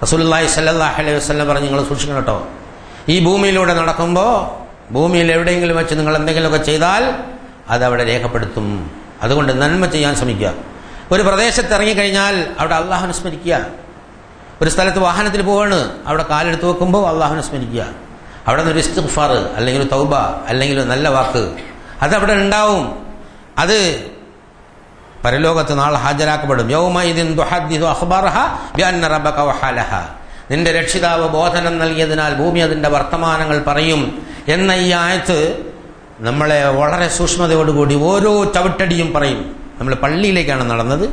റസൂലുള്ളാഹി സ്വല്ലല്ലാഹു അലൈഹി വസല്ലം പറഞ്ഞു, നിങ്ങൾ സൂക്ഷിക്കണം കേട്ടോ, ഈ ഭൂമിയിലൂടെ നടക്കുമ്പോൾ ഭൂമിയിൽ എവിടെയെങ്കിലും വെച്ച് നിങ്ങൾ എന്തെങ്കിലുമൊക്കെ ചെയ്താൽ അതവിടെ രേഖപ്പെടുത്തും. അതുകൊണ്ട് നന്മ ചെയ്യാൻ ശ്രമിക്കുക. ഒരു പ്രദേശത്ത് ഇറങ്ങിക്കഴിഞ്ഞാൽ അവിടെ അള്ളാഹുവിനെ സ്മരിക്കുക. ഒരു സ്ഥലത്ത് വാഹനത്തിൽ പോവാണ്, അവിടെ കാലെടുത്ത് വെക്കുമ്പോൾ അള്ളാഹുവിനെ സ്മരിക്കുക. അവിടെ നിന്നൊരു ഇസ്തിഗ്ഫാർ അല്ലെങ്കിൽ തൗബ അല്ലെങ്കിൽ നല്ല വാക്ക് അതവിടെ ഉണ്ടാവും. അത് പരലോകത്ത് നാളെ ഹാജരാക്കപ്പെടും. യൗമഇദിൻ തുഹദ്ദിസു അഖ്ബറഹാ ബിഅന്ന റബ്ബക വഹാലഹ. നിന്റെ രക്ഷിതാവ് ബോധനം നൽകിയതിനാൽ ഭൂമി അതിൻ്റെ വർത്തമാനങ്ങൾ പറയും എന്ന ഈ ആയത്ത് നമ്മളെ വളരെ സൂക്ഷ്മതയോടുകൂടി ഓരോ ചവിട്ടടിയും പറയും. നമ്മൾ പള്ളിയിലേക്കാണ് നടന്നത്,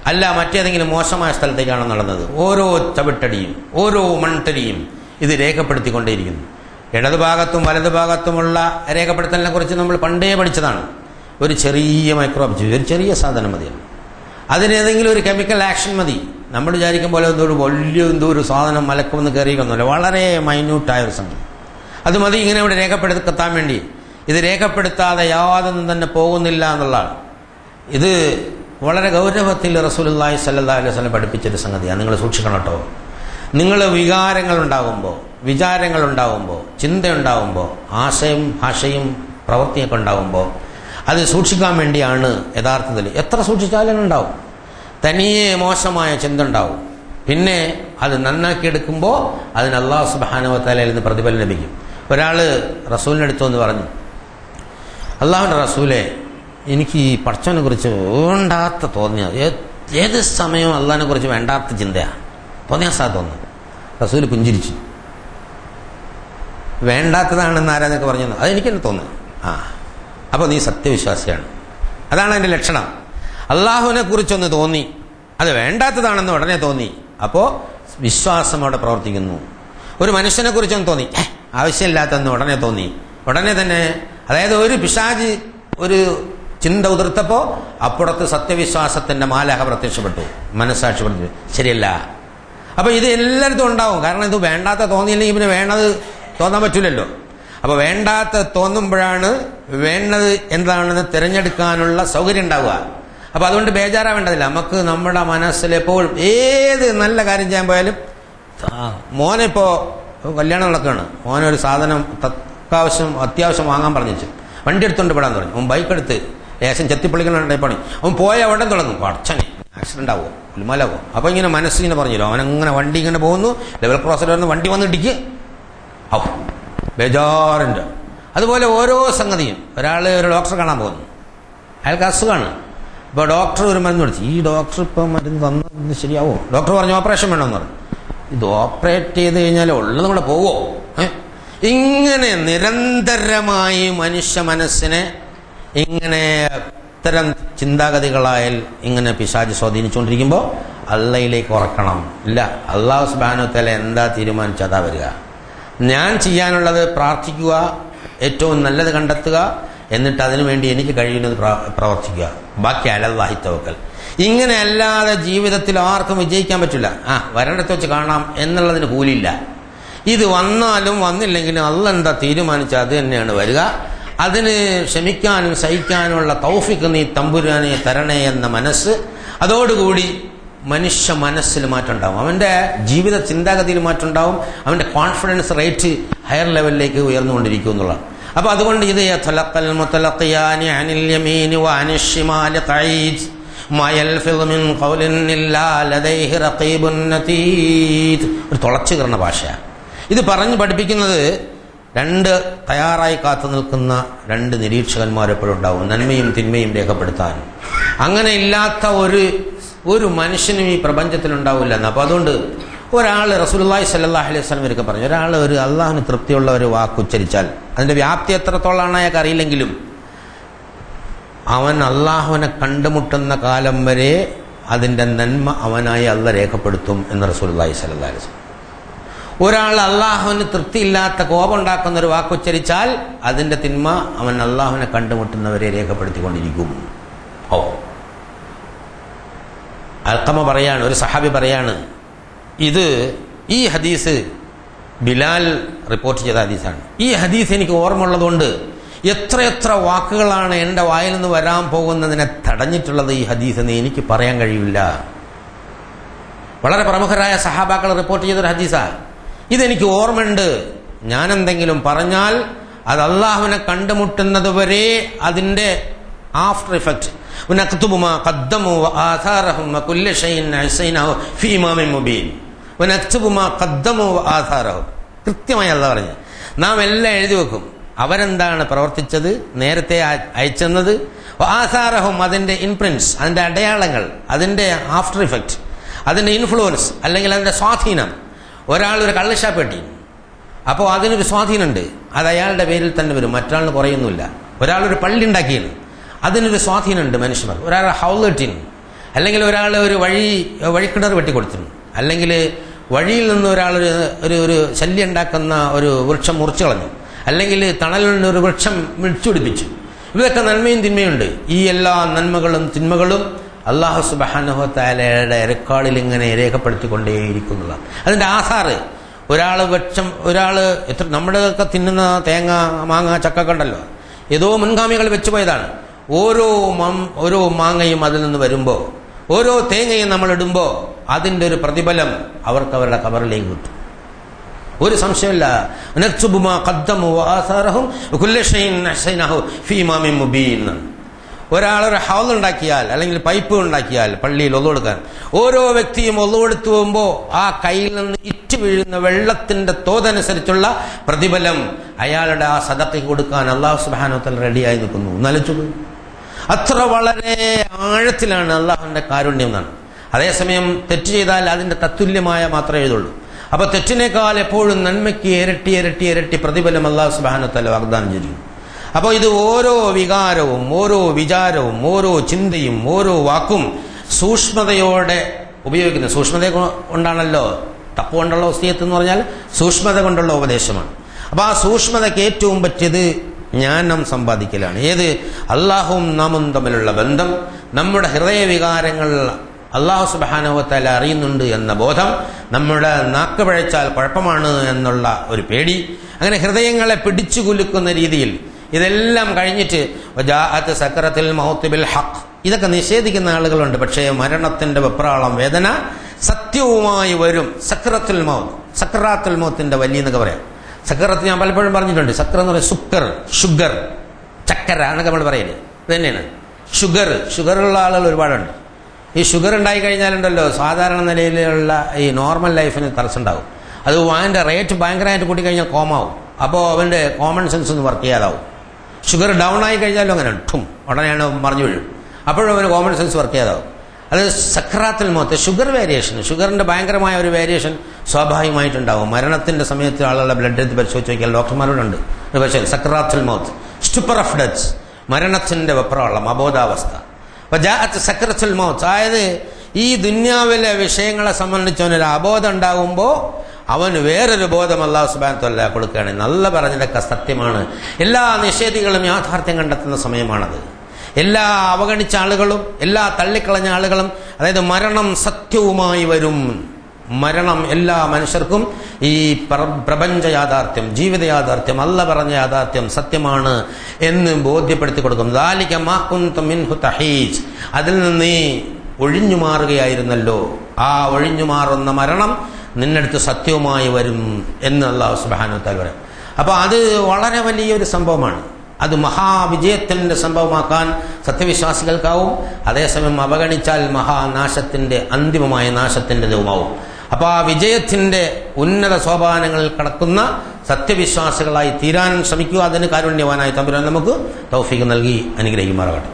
അല്ല മറ്റേതെങ്കിലും മോശമായ സ്ഥലത്തേക്കാണ് നടന്നത്, ഓരോ ചവിട്ടടിയും ഓരോ മൺതരിയും ഇത് രേഖപ്പെടുത്തിക്കൊണ്ടേയിരിക്കുന്നു. ഇടതുഭാഗത്തും വലതുഭാഗത്തുമുള്ള രേഖപ്പെടുത്തലിനെ കുറിച്ച് നമ്മൾ പണ്ടേ പഠിച്ചതാണ്. ഒരു ചെറിയ മൈക്രോബ് ജീവി, ഒരു ചെറിയ സാധനം മതിയാണ്, അതിനേതെങ്കിലും ഒരു കെമിക്കൽ ആക്ഷൻ മതി. നമ്മൾ വിചാരിക്കും പോലെ എന്തോ ഒരു സാധനം മലക്കുമെന്ന് കയറിയൊന്നുമില്ല, വളരെ മൈന്യൂട്ടായ ഒരു സംഗതി. അത് മതി ഇങ്ങനെ ഇവിടെ രേഖപ്പെടുത്താൻ വേണ്ടി. ഇത് രേഖപ്പെടുത്താതെ യാതൊന്നും തന്നെ പോകുന്നില്ല എന്നുള്ളതാണ്. ഇത് വളരെ ഗൗരവത്തിൽ റസൂലുള്ളാഹി സ്വല്ലല്ലാഹു അലൈഹി വസല്ലം പഠിപ്പിച്ചൊരു സംഗതിയാണ്. നിങ്ങൾ സൂക്ഷിക്കണം കേട്ടോ. നിങ്ങൾ വികാരങ്ങളുണ്ടാകുമ്പോൾ, വിചാരങ്ങളുണ്ടാകുമ്പോൾ, ചിന്തയുണ്ടാകുമ്പോൾ, ഭാഷയും പ്രവൃത്തിയൊക്കെ ഉണ്ടാകുമ്പോൾ അത് സൂക്ഷിക്കാൻ വേണ്ടിയാണ് യഥാർത്ഥത്തിൽ. എത്ര സൂക്ഷിച്ചാലും ഉണ്ടാവും, തനിയെ മോശമായ ചിന്ത ഉണ്ടാവും. പിന്നെ അത് നന്നാക്കിയെടുക്കുമ്പോൾ അതിന് അല്ലാഹു സുബ്ഹാനഹു വ തആലയിൽ നിന്ന് പ്രതിഫലം ലഭിക്കും. ഒരാൾ റസൂലിൻ്റെ അടുത്ത് വന്ന് പറഞ്ഞു, അള്ളാഹുവിൻ്റെ റസൂലെ, എനിക്ക് ഈ പടച്ചവനെ കുറിച്ച് വേണ്ടാത്ത തോന്നിയത്, ഏത് സമയവും അള്ളാഹിനെ കുറിച്ച് വേണ്ടാത്ത ചിന്തയാണ്, തോന്നിയാസാ തോന്നുന്നു. റസൂൽ പുഞ്ചിരിച്ചു. വേണ്ടാത്തതാണെന്ന് ആരാന്നൊക്കെ പറഞ്ഞു, അതെനിക്ക് തന്നെ തോന്നുന്നു. അപ്പോൾ നീ സത്യവിശ്വാസിയാണ്. അതാണ് അതിൻ്റെ ലക്ഷണം. അള്ളാഹുവിനെ കുറിച്ചൊന്ന് തോന്നി, അത് വേണ്ടാത്തതാണെന്ന് ഉടനെ തോന്നി, അപ്പോൾ വിശ്വാസം അവിടെ പ്രവർത്തിക്കുന്നു. ഒരു മനുഷ്യനെ കുറിച്ചൊന്ന് തോന്നി, ആവശ്യമില്ലാത്തെന്ന് ഉടനെ തോന്നി, ഉടനെ തന്നെ, അതായത് ഒരു പിശാച് ഒരു ചിന്ത ഉതിർത്തപ്പോൾ അപ്പുറത്ത് സത്യവിശ്വാസത്തിന്റെ മാലാഖ പ്രത്യക്ഷപ്പെട്ടു, മനസ്സാക്ഷി പറഞ്ഞു ശരിയല്ല. അപ്പൊ ഇത് എല്ലായിടത്തും ഉണ്ടാവും. കാരണം ഇത് വേണ്ടാത്ത തോന്നിയില്ലെങ്കിൽ പിന്നെ വേണ്ടത് തോന്നാൻ പറ്റില്ലല്ലോ. അപ്പൊ വേണ്ടാത്ത തോന്നുമ്പോഴാണ് വേണ്ടത് എന്താണെന്ന് തിരഞ്ഞെടുക്കാനുള്ള സൗകര്യം ഉണ്ടാവുക. അപ്പൊ അതുകൊണ്ട് ബേജാറാവേണ്ടതില്ല. നമുക്ക് നമ്മുടെ മനസ്സിലെപ്പോഴും ഏത് നല്ല കാര്യം ചെയ്യാൻ പോയാലും, മോനിപ്പോ കല്യാണം നടക്കുകയാണ്, മോനൊരു സാധനം അത്യാവശ്യം വാങ്ങാൻ പറഞ്ഞു, വണ്ടി എടുത്തുകൊണ്ട് വിടാൻ തുടങ്ങി. അവൻ ബൈക്ക് എടുത്ത് ലേശം ചെത്തിപ്പൊളിക്കുന്ന പണി, അവൻ പോയ ഉടൻ തുടങ്ങും, പടച്ചനെ ആക്സിഡന്റ് ആവോ, ഉൽമലാവോ. അപ്പൊ ഇങ്ങനെ മനസ്സിങ്ങനെ പറഞ്ഞല്ലോ, അവനങ്ങനെ വണ്ടി ഇങ്ങനെ പോകുന്നു, ലെവൽ ക്രോസിൽ വരുന്നു, വണ്ടി വന്ന് ഇടിക്ക്, ഔ ബേജാറുണ്ട്. അതുപോലെ ഓരോ സംഗതിയും. ഒരാൾ ഒരു ഡോക്ടറെ കാണാൻ പോകുന്നു, അയാൾക്ക് അസുഖമാണ്. ഇപ്പോൾ ഡോക്ടർ ഒരു മരുന്ന് കൊടുത്തു, ഈ ഡോക്ടർ ഇപ്പം മരുന്ന് തന്നത് ശരിയാവോ? ഡോക്ടർ പറഞ്ഞു ഓപ്പറേഷൻ വേണമെന്ന് പറഞ്ഞു. ഇത് ഓപ്പറേറ്റ് ചെയ്ത് കഴിഞ്ഞാൽ ഉള്ളത് കൂടെ പോവോ? ഇങ്ങനെ നിരന്തരമായി മനുഷ്യ മനസ്സിനെ ഇങ്ങനെ ഇത്തരം ചിന്താഗതികളായാൽ ഇങ്ങനെ പിശാച് സ്വാധീനിച്ചുകൊണ്ടിരിക്കുമ്പോൾ അള്ളയിലേക്ക് ഉറക്കണം. ഇല്ല, അല്ലാഹു സുബ്ഹാനഹു വ തആല എന്താ തീരുമാനിച്ചതാ വരിക. ഞാൻ ചെയ്യാനുള്ളത് പ്രാർത്ഥിക്കുക, ഏറ്റവും നല്ലത് കണ്ടെത്തുക, എന്നിട്ട് അതിനുവേണ്ടി എനിക്ക് കഴിയുന്നത് പ്രവർത്തിക്കുക. ബാക്കി അലല്ലാഹി തവക്കൽ. ഇങ്ങനെ അല്ലാതെ ജീവിതത്തിൽ ആർക്കും വിജയിക്കാൻ പറ്റില്ല. വരണ്ടത്ത് വെച്ച് കാണാം എന്നുള്ളതിന് കൂലിയില്ല. ഇത് വന്നാലും വന്നില്ലെങ്കിലും അള്ളാഹ് എന്താ തീരുമാനിച്ചാൽ അത് തന്നെയാണ് വരിക. അതിന് ക്ഷമിക്കാനും സഹിക്കാനുമുള്ള തൗഫീഖ് നീ തമ്പുരാനെ തരണേ എന്ന മനസ്സ്, അതോടുകൂടി മനുഷ്യ മനസ്സിൽ മാറ്റം ഉണ്ടാവും, അവന്റെ ജീവിത ചിന്താഗതിയിൽ മാറ്റം ഉണ്ടാവും, അവന്റെ കോൺഫിഡൻസ് റേറ്റ് ഹയർ ലെവലിലേക്ക് ഉയർന്നുകൊണ്ടിരിക്കും എന്നുള്ളതാണ്. അപ്പൊ അതുകൊണ്ട് ഇത് ഒരു തുളച്ചു കയറുന്ന ഭാഷയാണ്. ഇത് പറഞ്ഞു പഠിപ്പിക്കുന്നത് രണ്ട് തയ്യാറായി കാത്തു നിൽക്കുന്ന രണ്ട് നിരീക്ഷകന്മാരെപ്പോഴും ഉണ്ടാവും, നന്മയും തിന്മയും രേഖപ്പെടുത്താൻ. അങ്ങനെ ഇല്ലാത്ത ഒരു മനുഷ്യനും ഈ പ്രപഞ്ചത്തിലുണ്ടാവില്ല. അപ്പൊ അതുകൊണ്ട് ഒരാൾ റസൂലുള്ളാഹി സ്വല്ലല്ലാഹു അലൈഹി വസല്ലം ഇവരൊക്കെ പറഞ്ഞു, ഒരാൾ ഒരു അള്ളാഹുവിന് തൃപ്തിയുള്ള ഒരു വാക്കുച്ചരിച്ചാൽ അതിന്റെ വ്യാപ്തി എത്രത്തോളാണ് അയാൾക്ക് അറിയില്ലെങ്കിലും അവൻ അള്ളാഹുവിനെ കണ്ടുമുട്ടുന്ന കാലം വരെ അതിന്റെ നന്മ അവനായി അള്ളാഹ് രേഖപ്പെടുത്തും എന്ന് റസൂലുള്ളാഹി സ്വല്ലല്ലാഹു അലൈഹി വസല്ലം. ഒരാൾ അള്ളാഹുവിന് തൃപ്തിയില്ലാത്ത കോപം ഉണ്ടാക്കുന്ന ഒരു വാക്കുച്ചരിച്ചാൽ അതിന്റെ തിന്മ അവൻ അള്ളാഹുവിനെ കണ്ടുമുട്ടുന്നവരെ രേഖപ്പെടുത്തിക്കൊണ്ടിരിക്കും. അൽഖമ പറയാണ്, ഒരു സഹാബി പറയാണ്, ഈ ഹദീസ് ബിലാൽ റിപ്പോർട്ട് ചെയ്ത ഹദീസാണ്. ഈ ഹദീസ് എനിക്ക് ഓർമ്മ ഉള്ളതുകൊണ്ട് എത്രയെത്ര വാക്കുകളാണ് എൻ്റെ വായിൽ നിന്ന് വരാൻ പോകുന്നതിനെ തടഞ്ഞിട്ടുള്ളത് ഈ ഹദീസ് എന്ന് എനിക്ക് പറയാൻ കഴിയില്ല. വളരെ പ്രമുഖരായ സഹാബാക്കൾ റിപ്പോർട്ട് ചെയ്തൊരു ഹദീസാണ്. ഇതെനിക്ക് ഓർമ്മയുണ്ട്. ഞാൻ എന്തെങ്കിലും പറഞ്ഞാൽ അത് അള്ളാഹുവിനെ കണ്ടുമുട്ടുന്നത് വരെ അതിൻ്റെ ആഫ്റ്റർ ഇഫക്റ്റ് കൃത്യമായി അള്ളാഹ് പറഞ്ഞു, നാം എല്ലാം എഴുതി വെക്കും. അവരെന്താണ് പ്രവർത്തിച്ചത്, നേരത്തെ അയച്ചെന്നത്, ആസാറഹും അതിന്റെ ഇംപ്രിന്റ്സ്, അതിന്റെ അടയാളങ്ങൾ, അതിന്റെ ആഫ്റ്റർ ഇഫക്റ്റ്, അതിന്റെ ഇൻഫ്ലുവൻസ് അല്ലെങ്കിൽ അതിന്റെ സ്വാധീനം, ഒരാളൊരു കള്ളുഷാപ്പ് കെട്ടി, അപ്പോൾ അതിനൊരു സ്വാധീനമുണ്ട്, അത് അയാളുടെ പേരിൽ തന്നെ വരും, മറ്റൊരാളിന് കുറയൊന്നുമില്ല. ഒരാളൊരു പള്ളി ഉണ്ടാക്കിയാണ്, അതിനൊരു സ്വാധീനമുണ്ട് മനുഷ്യർ. ഒരാൾ ഹൗസ് കെട്ടിന്, അല്ലെങ്കിൽ ഒരാൾ ഒരു വഴിക്കിണർ വെട്ടിക്കൊടുത്തിരുന്നു, അല്ലെങ്കിൽ വഴിയിൽ നിന്ന് ഒരാൾ ഒരു ശല്യം ഉണ്ടാക്കുന്ന ഒരു വൃക്ഷം മുറിച്ചു കളഞ്ഞു, അല്ലെങ്കിൽ തണലിൽ നിന്ന് ഒരു വൃക്ഷം പിടിപ്പിച്ചു. ഇതൊക്കെ നന്മയും തിന്മയുണ്ട്. ഈ എല്ലാ നന്മകളും തിന്മകളും അല്ലാഹു സുബ്ഹാനഹു വ തആലയുടെ റെക്കോർഡിൽ ഇങ്ങനെ രേഖപ്പെടുത്തിക്കൊണ്ടേയിരിക്കുന്നതാണ്. അതിൻ്റെ ആധാറ് ഒരാൾ എത്ര നമ്മുടെയൊക്കെ തിന്നുന്ന തേങ്ങ, മാങ്ങ, ചക്ക ഉണ്ടല്ലോ, ഏതോ മുൻഗാമികൾ വെച്ചു പോയതാണ്. ഓരോ മാങ്ങയും അതിൽ നിന്ന് വരുമ്പോൾ, ഓരോ തേങ്ങയും നമ്മൾ ഇടുമ്പോൾ അതിൻ്റെ ഒരു പ്രതിഫലം അവർക്ക് അവരുടെ ഖബറിലേക്ക് കിട്ടും. ഒരു സംശയമില്ല. നക്തുബു മാ ഖദ്ദമു വആസാറഹും വകുല്ല ഷൈഇൻ അഹ്സൈനാഹു ഫീ ഇമാമിൻ മുബീൻ. ഒരാളൊരു ഹൗൾ ഉണ്ടാക്കിയാൽ അല്ലെങ്കിൽ പൈപ്പ് ഉണ്ടാക്കിയാൽ പള്ളിയിൽ ഒളു കൊടുക്കാൻ, ഓരോ വ്യക്തിയും ഒളു കൊടുത്തു പോകുമ്പോൾ ആ കയ്യിൽ നിന്ന് ഇറ്റ് വീഴുന്ന വെള്ളത്തിന്റെ തോതനുസരിച്ചുള്ള പ്രതിഫലം അയാളുടെ ആ സദഖയ്ക്ക് കൊടുക്കാൻ അല്ലാഹു സുബ്ഹാനഹു വ തആല റെഡിയായി നിൽക്കുന്നു. നലച്ചു അത്ര വളരെ ആഴത്തിലാണ് അള്ളാഹുവിന്റെ കാരുണ്യം എന്നാണ്. അതേസമയം തെറ്റ് ചെയ്താൽ അതിന്റെ തത്തുല്യമായ മാത്രമേ എഴുതുള്ളൂ. അപ്പൊ തെറ്റിനേക്കാൾ എപ്പോഴും നന്മയ്ക്ക് ഇരട്ടി ഇരട്ടി ഇരട്ടി പ്രതിഫലം അല്ലാഹു സുബ്ഹാനഹു വ തആല വാഗ്ദാനം ചെയ്തു. അപ്പോൾ ഇത് ഓരോ വികാരവും, ഓരോ വിചാരവും, ഓരോ ചിന്തയും, ഓരോ വാക്കും സൂക്ഷ്മതയോടെ ഉപയോഗിക്കുന്നത്. സൂക്ഷ്മത കൊണ്ടാണല്ലോ തഖ്വ കൊണ്ടുള്ള വസിയത്ത് എന്ന് പറഞ്ഞാൽ സൂക്ഷ്മത കൊണ്ടുള്ള ഉപദേശമാണ്. അപ്പോൾ ആ സൂക്ഷ്മതയ്ക്ക് ഏറ്റവും പറ്റിയത് ജ്ഞാനം സമ്പാദിക്കലാണ്. ഏത്? അള്ളാഹുവും നാമും തമ്മിലുള്ള ബന്ധം, നമ്മുടെ ഹൃദയവികാരങ്ങൾ അല്ലാഹു സുബ്ഹാനഹു വ തആല അറിയുന്നുണ്ട് എന്ന ബോധം, നമ്മുടെ നാക്ക് പിഴച്ചാൽ കുഴപ്പമാണ് എന്നുള്ള ഒരു പേടി, അങ്ങനെ ഹൃദയങ്ങളെ പിടിച്ചു കുലുക്കുന്ന രീതിയിൽ ഇതെല്ലാം കഴിഞ്ഞിട്ട് വജാഅത്ത് സക്രത്തുൽ മൗത്ത് ബിൽ ഹഖ്, ഇതൊക്കെ നിഷേധിക്കുന്ന ആളുകളുണ്ട്. പക്ഷേ മരണത്തിന്റെ വെപ്രാളം, വേദന സത്യവുമായി വരും. സക്രത്തുൽ മൗത്ത്, സക്രാത്തുൽ മൗത്തിന്റെ വലിയ എന്നൊക്കെ പറയാം. സക്കറത്ത് ഞാൻ പലപ്പോഴും പറഞ്ഞിട്ടുണ്ട്. സക്കർ എന്ന് പറയുന്നത് ഷുഗർ, ചക്കര എന്നൊക്കെ നമ്മൾ പറയില്ലേ, ഇത് തന്നെയാണ് ഷുഗറുള്ള ആളുകൾ ഒരുപാടുണ്ട്. ഈ ഷുഗർ ഉണ്ടായി കഴിഞ്ഞാലുണ്ടല്ലോ സാധാരണ നിലയിലുള്ള ഈ നോർമൽ ലൈഫിന് തടസ്സമുണ്ടാവും. അത് അതിൻ്റെ റേറ്റ് ഭയങ്കരമായിട്ട് കൂട്ടിക്കഴിഞ്ഞാൽ കോമാവും. അപ്പോൾ അവൻ്റെ കോമൺ സെൻസ് ഒന്ന് വർക്ക് ചെയ്യാതാവും. ഷുഗർ ഡൗൺ ആയി കഴിഞ്ഞാലും അങ്ങനെ ഉടനെയാണ് മറിഞ്ഞു വീഴും. അപ്പോഴും അവന് കോമൺ സെൻസ് വർക്ക് ചെയ്യാതാവും. അത് സക്രാത്തുൽ മൗത്ത്, ഷുഗർ വേരിയേഷൻ, ഷുഗറിന്റെ ഭയങ്കരമായ ഒരു വേരിയേഷൻ സ്വാഭാവികമായിട്ടുണ്ടാവും. മരണത്തിന്റെ സമയത്ത് ആളുകളുടെ ബ്ലഡ് എടുത്ത് പരിശോധിച്ച് നോക്കിയാൽ ഡോക്ടർമാരോടുണ്ട്. പക്ഷേ സക്രാത്തുൽ മൗത്ത്, സ്റ്റുപ്പർ ഓഫ് ഡെത്ത്, മരണത്തിന്റെ വെപ്രാളം, അബോധാവസ്ഥ. വജാഅത്ത് സക്രത്തുൽ മൗത്ത്, അതായത് ഈ ദുന്യാവിലെ വിഷയങ്ങളെ സംബന്ധിച്ചവനൊരു അബോധം ഉണ്ടാകുമ്പോൾ അവന് വേറൊരു ബോധം അല്ലാഹു സുബ്ഹാനഹു വ തആല കൊടുക്കുകയാണ്. നല്ല പറഞ്ഞതൊക്കെ സത്യമാണ്. എല്ലാ നിഷേധികളും യാഥാർത്ഥ്യം കണ്ടെത്തുന്ന സമയമാണത്. എല്ലാ അവഗണിച്ച ആളുകളും, എല്ലാ തള്ളിക്കളഞ്ഞ ആളുകളും, അതായത് മരണം സത്യവുമായി വരും. മരണം എല്ലാ മനുഷ്യർക്കും ഈ പ്രപഞ്ച യാഥാർത്ഥ്യം, ജീവിത യാഥാർത്ഥ്യം, അല്ല പറഞ്ഞ യാഥാർത്ഥ്യം സത്യമാണ് എന്ന് ബോധ്യപ്പെടുത്തി കൊടുക്കും. ദാലിക മാ കുൻതും മിൻഹു തഹീജ്, അതിൽ നിന്ന് നീ ഒഴിഞ്ഞു മാറുകയായിരുന്നല്ലോ, ആ ഒഴിഞ്ഞു മാറുന്ന മരണം നിന്നടുത്ത് സത്യവുമായി വരും എന്ന് അല്ലാഹു സുബ്ഹാനഹു വ തആല പറയും. അപ്പോൾ അത് വളരെ വലിയൊരു സംഭവമാണ്. അത് മഹാവിജയത്തിന്റെ സംഭവമാക്കാൻ സത്യവിശ്വാസികൾക്കാവും. അതേസമയം അവഗണിച്ചാൽ മഹാനാശത്തിന്റെ, അന്തിമമായ നാശത്തിന്റെ ദൈവമാവും. അപ്പൊ ആ വിജയത്തിന്റെ ഉന്നത സോപാനങ്ങളിൽ കടക്കുന്ന സത്യവിശ്വാസികളായി തീരാൻ ശ്രമിക്കുക. അതിന് കാരുണ്യവാനായ തമ്പുരാൻ നമുക്ക് തൗഫീഖ് നൽകി അനുഗ്രഹിക്കുമാറാകട്ടെ.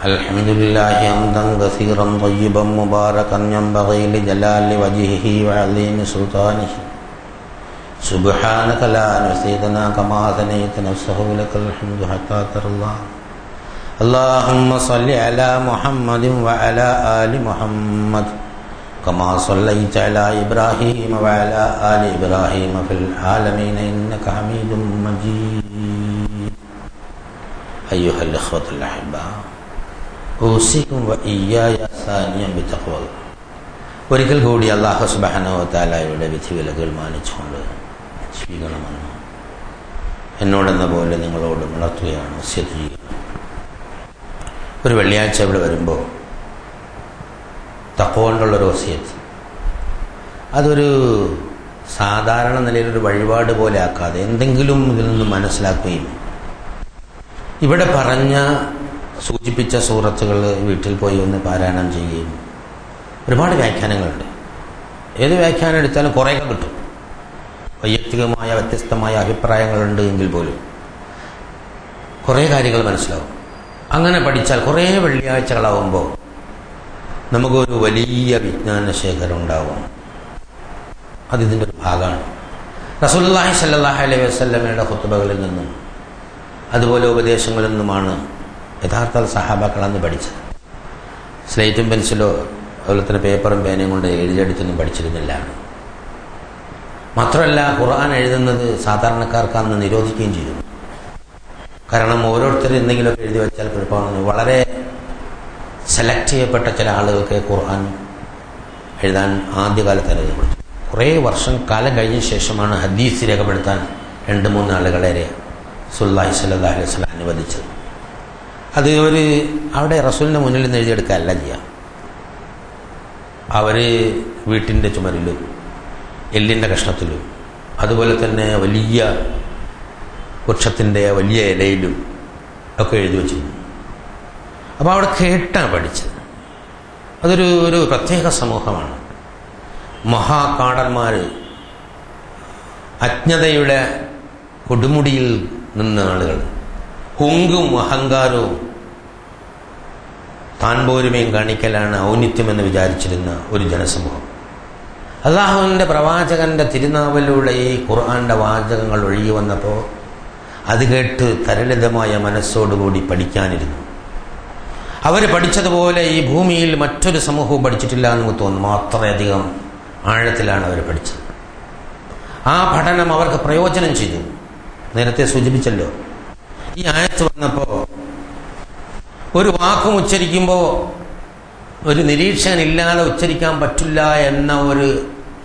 അൽഹംദുലില്ലാഹി ഹംദൻ കസീറൻ തയ്യിബൻ മുബാറകൻ യൻബഗി ലിജലാലി വജ്ഹിഹി വഅലീമി സുൽത്താനിഹി സുബ്ഹാനക ലാ നസീദനാ കമാ സനൈത നഫ്സഹു ലക്കൽ ഹംദു ഹത്താ തറല്ലാ. അല്ലാഹുമ്മ സ്വല്ലി അലാ മുഹമ്മദിൻ വഅലാ ആലി മുഹമ്മദ് കമാ സ്വല്ലൈത അലാ ഇബ്രാഹീമ വഅലാ ആലി ഇബ്രാഹീമ ഫിൽ ആലമീന ഇന്നക ഹമീദും മജീദ്. അയ്യുഹൽ ഇഖ്വത്തുൽ അഹിബ്ബാ, ഊസിക്കും വഇയ്യായ സാനിയം ബിത്തഖ്വ. ഒരിക്കൽ കൂടി അല്ലാഹു സുബ്ഹാനഹു വ തആലയുടെ വിധിവിലക്കുകൾ മാനിച്ചുകൊണ്ട് ജീവിക്കണമെന്ന് എന്നോടെന്ന പോലെ നിങ്ങളോട് ഉണർത്തുകയാണ്, വസിയത്ത് ചെയ്യുക. ഒരു വെള്ളിയാഴ്ച ഇവിടെ വരുമ്പോൾ തഖ്വ കൊണ്ടുള്ളൊരു വസിയത്ത്, അതൊരു സാധാരണ നിലയിലൊരു വഴിപാട് പോലെ ആക്കാതെ എന്തെങ്കിലും ഇതിൽ നിന്ന് മനസ്സിലാക്കുകയും ഇവിടെ പറഞ്ഞ സൂചിപ്പിച്ച സൂറത്തുകൾ വീട്ടിൽ പോയി ഒന്ന് പാരായണം ചെയ്യുകയും. ഒരുപാട് വ്യാഖ്യാനങ്ങളുണ്ട്. ഏത് വ്യാഖ്യാനം എടുത്താലും കുറേയൊക്കെ കിട്ടും. വൈയക്തികമായ വ്യത്യസ്തമായ അഭിപ്രായങ്ങളുണ്ട് എങ്കിൽ പോലും കുറേ കാര്യങ്ങൾ മനസ്സിലാവും. അങ്ങനെ പഠിച്ചാൽ കുറേ വെള്ളിയാഴ്ചകളാവുമ്പോൾ നമുക്കൊരു വലിയ വിജ്ഞാന ശേഖരം ഉണ്ടാവും. അതിതിൻ്റെ ഒരു ഭാഗമാണ്. റസൂലുള്ളാഹി സ്വല്ലല്ലാഹു അലൈഹി വസല്ലമയുടെ ഖുത്ബകളിൽ നിന്നും അതുപോലെ ഉപദേശങ്ങളിൽ നിന്നുമാണ് യഥാർത്ഥ സഹാബാക്കൾ അന്ന് പഠിച്ചത്. സ്ലേറ്റും പെൻസിലോ അതുപോലെ തന്നെ പേപ്പറും പേനയും കൊണ്ട് എഴുതിയടിച്ചൊന്നും പഠിച്ചിരുന്നില്ല. മാത്രമല്ല ഖുർആൻ എഴുതുന്നത് സാധാരണക്കാർക്ക് അന്ന് നിരോധിക്കുകയും ചെയ്തു. കാരണം ഓരോരുത്തരും എന്തെങ്കിലുമൊക്കെ എഴുതി വെച്ചാൽ കുഴപ്പമാണ്. വളരെ സെലക്ട് ചെയ്യപ്പെട്ട ചില ആളുകൾക്ക് ഖുർആൻ എഴുതാൻ ആദ്യകാലത്ത് അനുവദിച്ചു. കുറേ വർഷം കാലം കഴിഞ്ഞ ശേഷമാണ് ഹദീസ് രേഖപ്പെടുത്താൻ 2-3 ആളുകളെ റസൂലുള്ളാഹി സ്വല്ലല്ലാഹു അലൈഹി വസല്ലം അനുവദിച്ചത്. അത് അവിടെ റസൂലിൻ്റെ മുന്നിൽ നിന്ന് എഴുതിയെടുക്കുകയല്ല ചെയ്യാം. അവർ വീട്ടിൻ്റെ ചുമരിലും എല്ലിൻ്റെ കഷ്ണത്തിലും അതുപോലെ തന്നെ വലിയ വൃക്ഷത്തിൻ്റെ വലിയ ഇലയിലും ഒക്കെ എഴുതി വെച്ചിരുന്നു. അപ്പോൾ അവിടെ കേട്ടാണ് പഠിച്ചത്. അതൊരു പ്രത്യേക സമൂഹമാണ്. മഹാകാടന്മാർ അജ്ഞതയുടെ കൊടുമുടിയിൽ നിന്ന ആളുകൾ, ഹുങ്കും അഹങ്കാരവും താൻ പോരുമയും കാണിക്കലാണ് ഔന്നിത്യമെന്ന് വിചാരിച്ചിരുന്ന ഒരു ജനസമൂഹം. അള്ളാഹുവിൻ്റെ പ്രവാചകൻ്റെ തിരുനാവിലൂടെ ഈ ഖുർആൻ്റെ വാചകങ്ങൾ ഒഴുകി വന്നപ്പോൾ അത് കേട്ട് തരളിതമായ മനസ്സോടുകൂടി പഠിക്കാനിരുന്നു. അവർ പഠിച്ചതുപോലെ ഈ ഭൂമിയിൽ മറ്റൊരു സമൂഹവും പഠിച്ചിട്ടില്ല എന്ന് തോന്നുന്നു. അത്രയധികം ആഴത്തിലാണ് അവർ പഠിച്ചത്. ആ പഠനം അവർക്ക് പ്രയോജനം ചെയ്തു. നേരത്തെ സൂചിപ്പിച്ചല്ലോ, ഈ ആയത്ത് വന്നപ്പോൾ ഒരു വാക്കും ഉച്ചരിക്കുമ്പോൾ ഒരു നിരീക്ഷകനില്ലാതെ ഉച്ചരിക്കാൻ പറ്റില്ല എന്ന ഒരു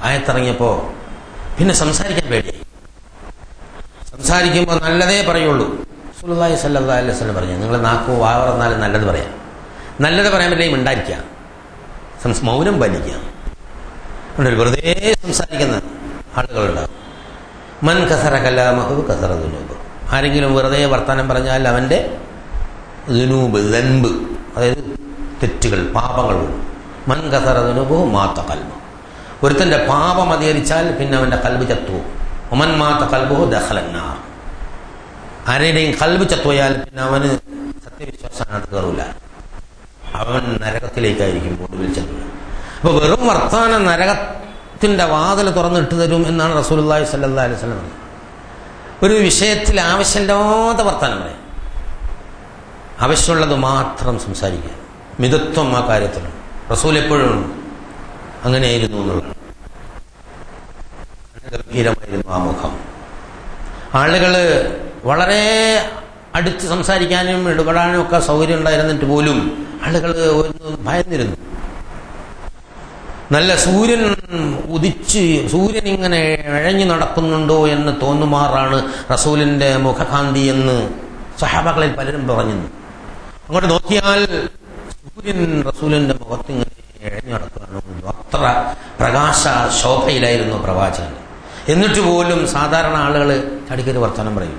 ആയത്തിറങ്ങിയപ്പോൾ പിന്നെ സംസാരിക്കാൻ പേടിയായി. സംസാരിക്കുമ്പോൾ നല്ലതേ പറയുള്ളൂ. റസൂലുള്ളാഹി സ്വല്ലല്ലാഹു അലൈഹി വസല്ലം പറഞ്ഞു, നിങ്ങൾ നാക്കോ വാവറന്നാലും നല്ലത് പറയാം. നല്ലത് പറയാൻ പറ്റില്ല മിണ്ടായിരിക്കുക, മൗനം പാലിക്കുക. വെറുതെ സംസാരിക്കുന്ന ആളുകളുണ്ടാവും. മൻ കസറ കലാമഹു കസറ ദുനൂബ്. ആരെങ്കിലും വെറുതെ വർത്തമാനം പറഞ്ഞാൽ അവൻ്റെ ദുനൂബ് ദൻബ്, അതായത് തെറ്റുകൾ, പാപങ്ങൾ. മൻ കസറ ദുനൂബു മാത്ത കൽബ്. ഒരുത്തൻ്റെ പാപം അധികരിച്ചാൽ പിന്നെ അവൻ്റെ കൽബ് ചത്തു. ഒമൻ മാത്ത കൽബുഹു ദഖലന്നാർ. ആരുടെയും കൽബ് ചത്തുപോയാൽ പിന്നെ അവന് സത്യവിശ്വാസത്തിനകത്ത് കയറൂല, അവൻ നരകത്തിലേക്കായിരിക്കും ഒടുവിൽ ചെന്നത്. അപ്പോൾ വെറും വർത്താനം നരകത്തിൻ്റെ വാതിൽ തുറന്നിട്ട് തരും എന്നാണ് റസൂലുള്ളാഹി സ്വല്ലല്ലാഹു അലൈഹി വസല്ലം. ഒരു വിഷയത്തിൽ ആവശ്യമില്ലാത്ത വർത്താനം പറയാം, ആവശ്യമുള്ളത് മാത്രം സംസാരിക്കുക. മിതത്വം ആ കാര്യത്തിലാണ്. റസൂൽ എപ്പോഴും അങ്ങനെയായിരുന്നു എന്നുള്ളത്. ഗംഭീരമായിരുന്നു ആ മുഖം. ആളുകൾ വളരെ അടുത്ത് സംസാരിക്കാനും ഇടപെടാനും ഒക്കെ സൗകര്യം ഉണ്ടായിരുന്നിട്ട് പോലും ആളുകൾ ഭയന്നിരുന്നു. നല്ല സൂര്യൻ ഉദിച്ച് സൂര്യൻ ഇങ്ങനെ ഇഴഞ്ഞു നടക്കുന്നുണ്ടോ എന്ന് തോന്നുമാറാണ് റസൂലിൻ്റെ മുഖകാന്തി എന്ന് സഹാബാക്കളിൽ പലരും പറഞ്ഞു. അങ്ങോട്ട് നോക്കിയാൽ സൂര്യൻ റസൂലിൻ്റെ മുഖത്തിങ്ങനെ ഇഴഞ്ഞു നടക്കുകയാണ്. അത്ര പ്രകാശ ശോഭയിലായിരുന്നു പ്രവാചകൻ. എന്നിട്ട് പോലും സാധാരണ ആളുകൾ ചടിക്കര് വർത്തമാനം പറയും.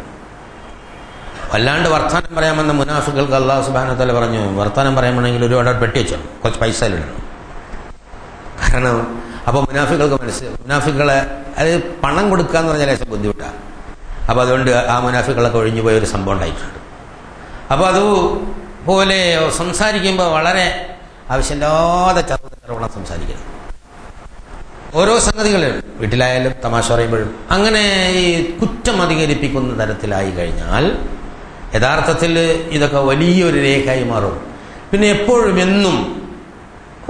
വല്ലാണ്ട് വർത്തമാനം പറയാമെന്ന മുനാഫികൾക്ക് അല്ലാഹു സുബ്ഹാനഹു വ തആല പറഞ്ഞു, വർത്തമാനം പറയാമെങ്കിൽ ഒരുപാട് പെട്ടി വെച്ചോ, കുറച്ച് പൈസ ഇടണം. കാരണം അപ്പോൾ മുനാഫികളെ അത് പണം കൊടുക്കുക എന്ന് പറഞ്ഞാൽ ലേശം ബുദ്ധിമുട്ടാണ്. അപ്പോൾ അതുകൊണ്ട് ആ മുനാഫികളൊക്കെ ഒഴിഞ്ഞു പോയ ഒരു സംഭവം ഉണ്ടായിട്ടുണ്ട്. അപ്പോൾ അതുപോലെ സംസാരിക്കുമ്പോൾ വളരെ ആവശ്യമില്ലാതെ ചെറുവണം സംസാരിക്കുന്നത്. ഓരോ സംഗതികളും വീട്ടിലായാലും തമാശ പറയുമ്പോഴും അങ്ങനെ ഈ കുറ്റം അധികരിപ്പിക്കുന്ന തരത്തിലായി കഴിഞ്ഞാൽ യഥാർത്ഥത്തിൽ ഇതൊക്കെ വലിയൊരു രേഖയായി മാറും. പിന്നെ എപ്പോഴും എന്നും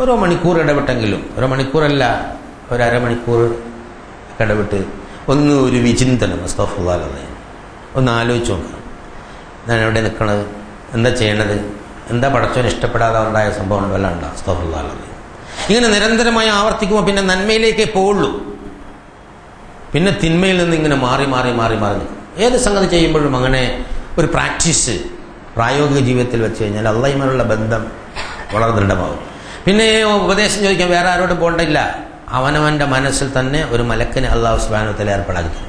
ഓരോ മണിക്കൂർ ഇടവിട്ടെങ്കിലും, ഓരോ മണിക്കൂറല്ല, ഒരു അരമണിക്കൂർ ഇടവിട്ട് ഒന്ന് ഒരു വിചിന്തനം, അസ്തഗ്ഫിറുല്ലാഹ്, ഒന്ന് ആലോചിച്ച് നോക്കണം. ഞാൻ എവിടെ നിൽക്കണത്, എന്താ ചെയ്യണത്, എന്താ പടച്ചവന് ഇഷ്ടപ്പെടാതെ ഉണ്ടായ സംഭവം വല്ല ഉണ്ടോ? അസ്തഗ്ഫിറുല്ലാഹ്. ഇങ്ങനെ നിരന്തരമായി ആവർത്തിക്കുമ്പോൾ പിന്നെ നന്മയിലേക്കേ പോവുള്ളൂ. പിന്നെ തിന്മയിൽ നിന്ന് ഇങ്ങനെ മാറി മാറി മാറി മാറി നിൽക്കും. ഏത് സംഗതി ചെയ്യുമ്പോഴും അങ്ങനെ ഒരു പ്രാക്ടീസ് പ്രായോഗിക ജീവിതത്തിൽ വെച്ച് കഴിഞ്ഞാൽ അള്ളാഹുമായുള്ള ബന്ധം വളരെ ദൃഢമാകും. പിന്നെ ഉപദേശം ചോദിക്കാൻ വേറെ ആരോടും പോകണ്ടില്ല. അവനവൻ്റെ മനസ്സിൽ തന്നെ ഒരു മലക്കിനെ അള്ളാഹു സുബ്ഹാനഹു വ തആല ഏർപ്പാടാക്കി.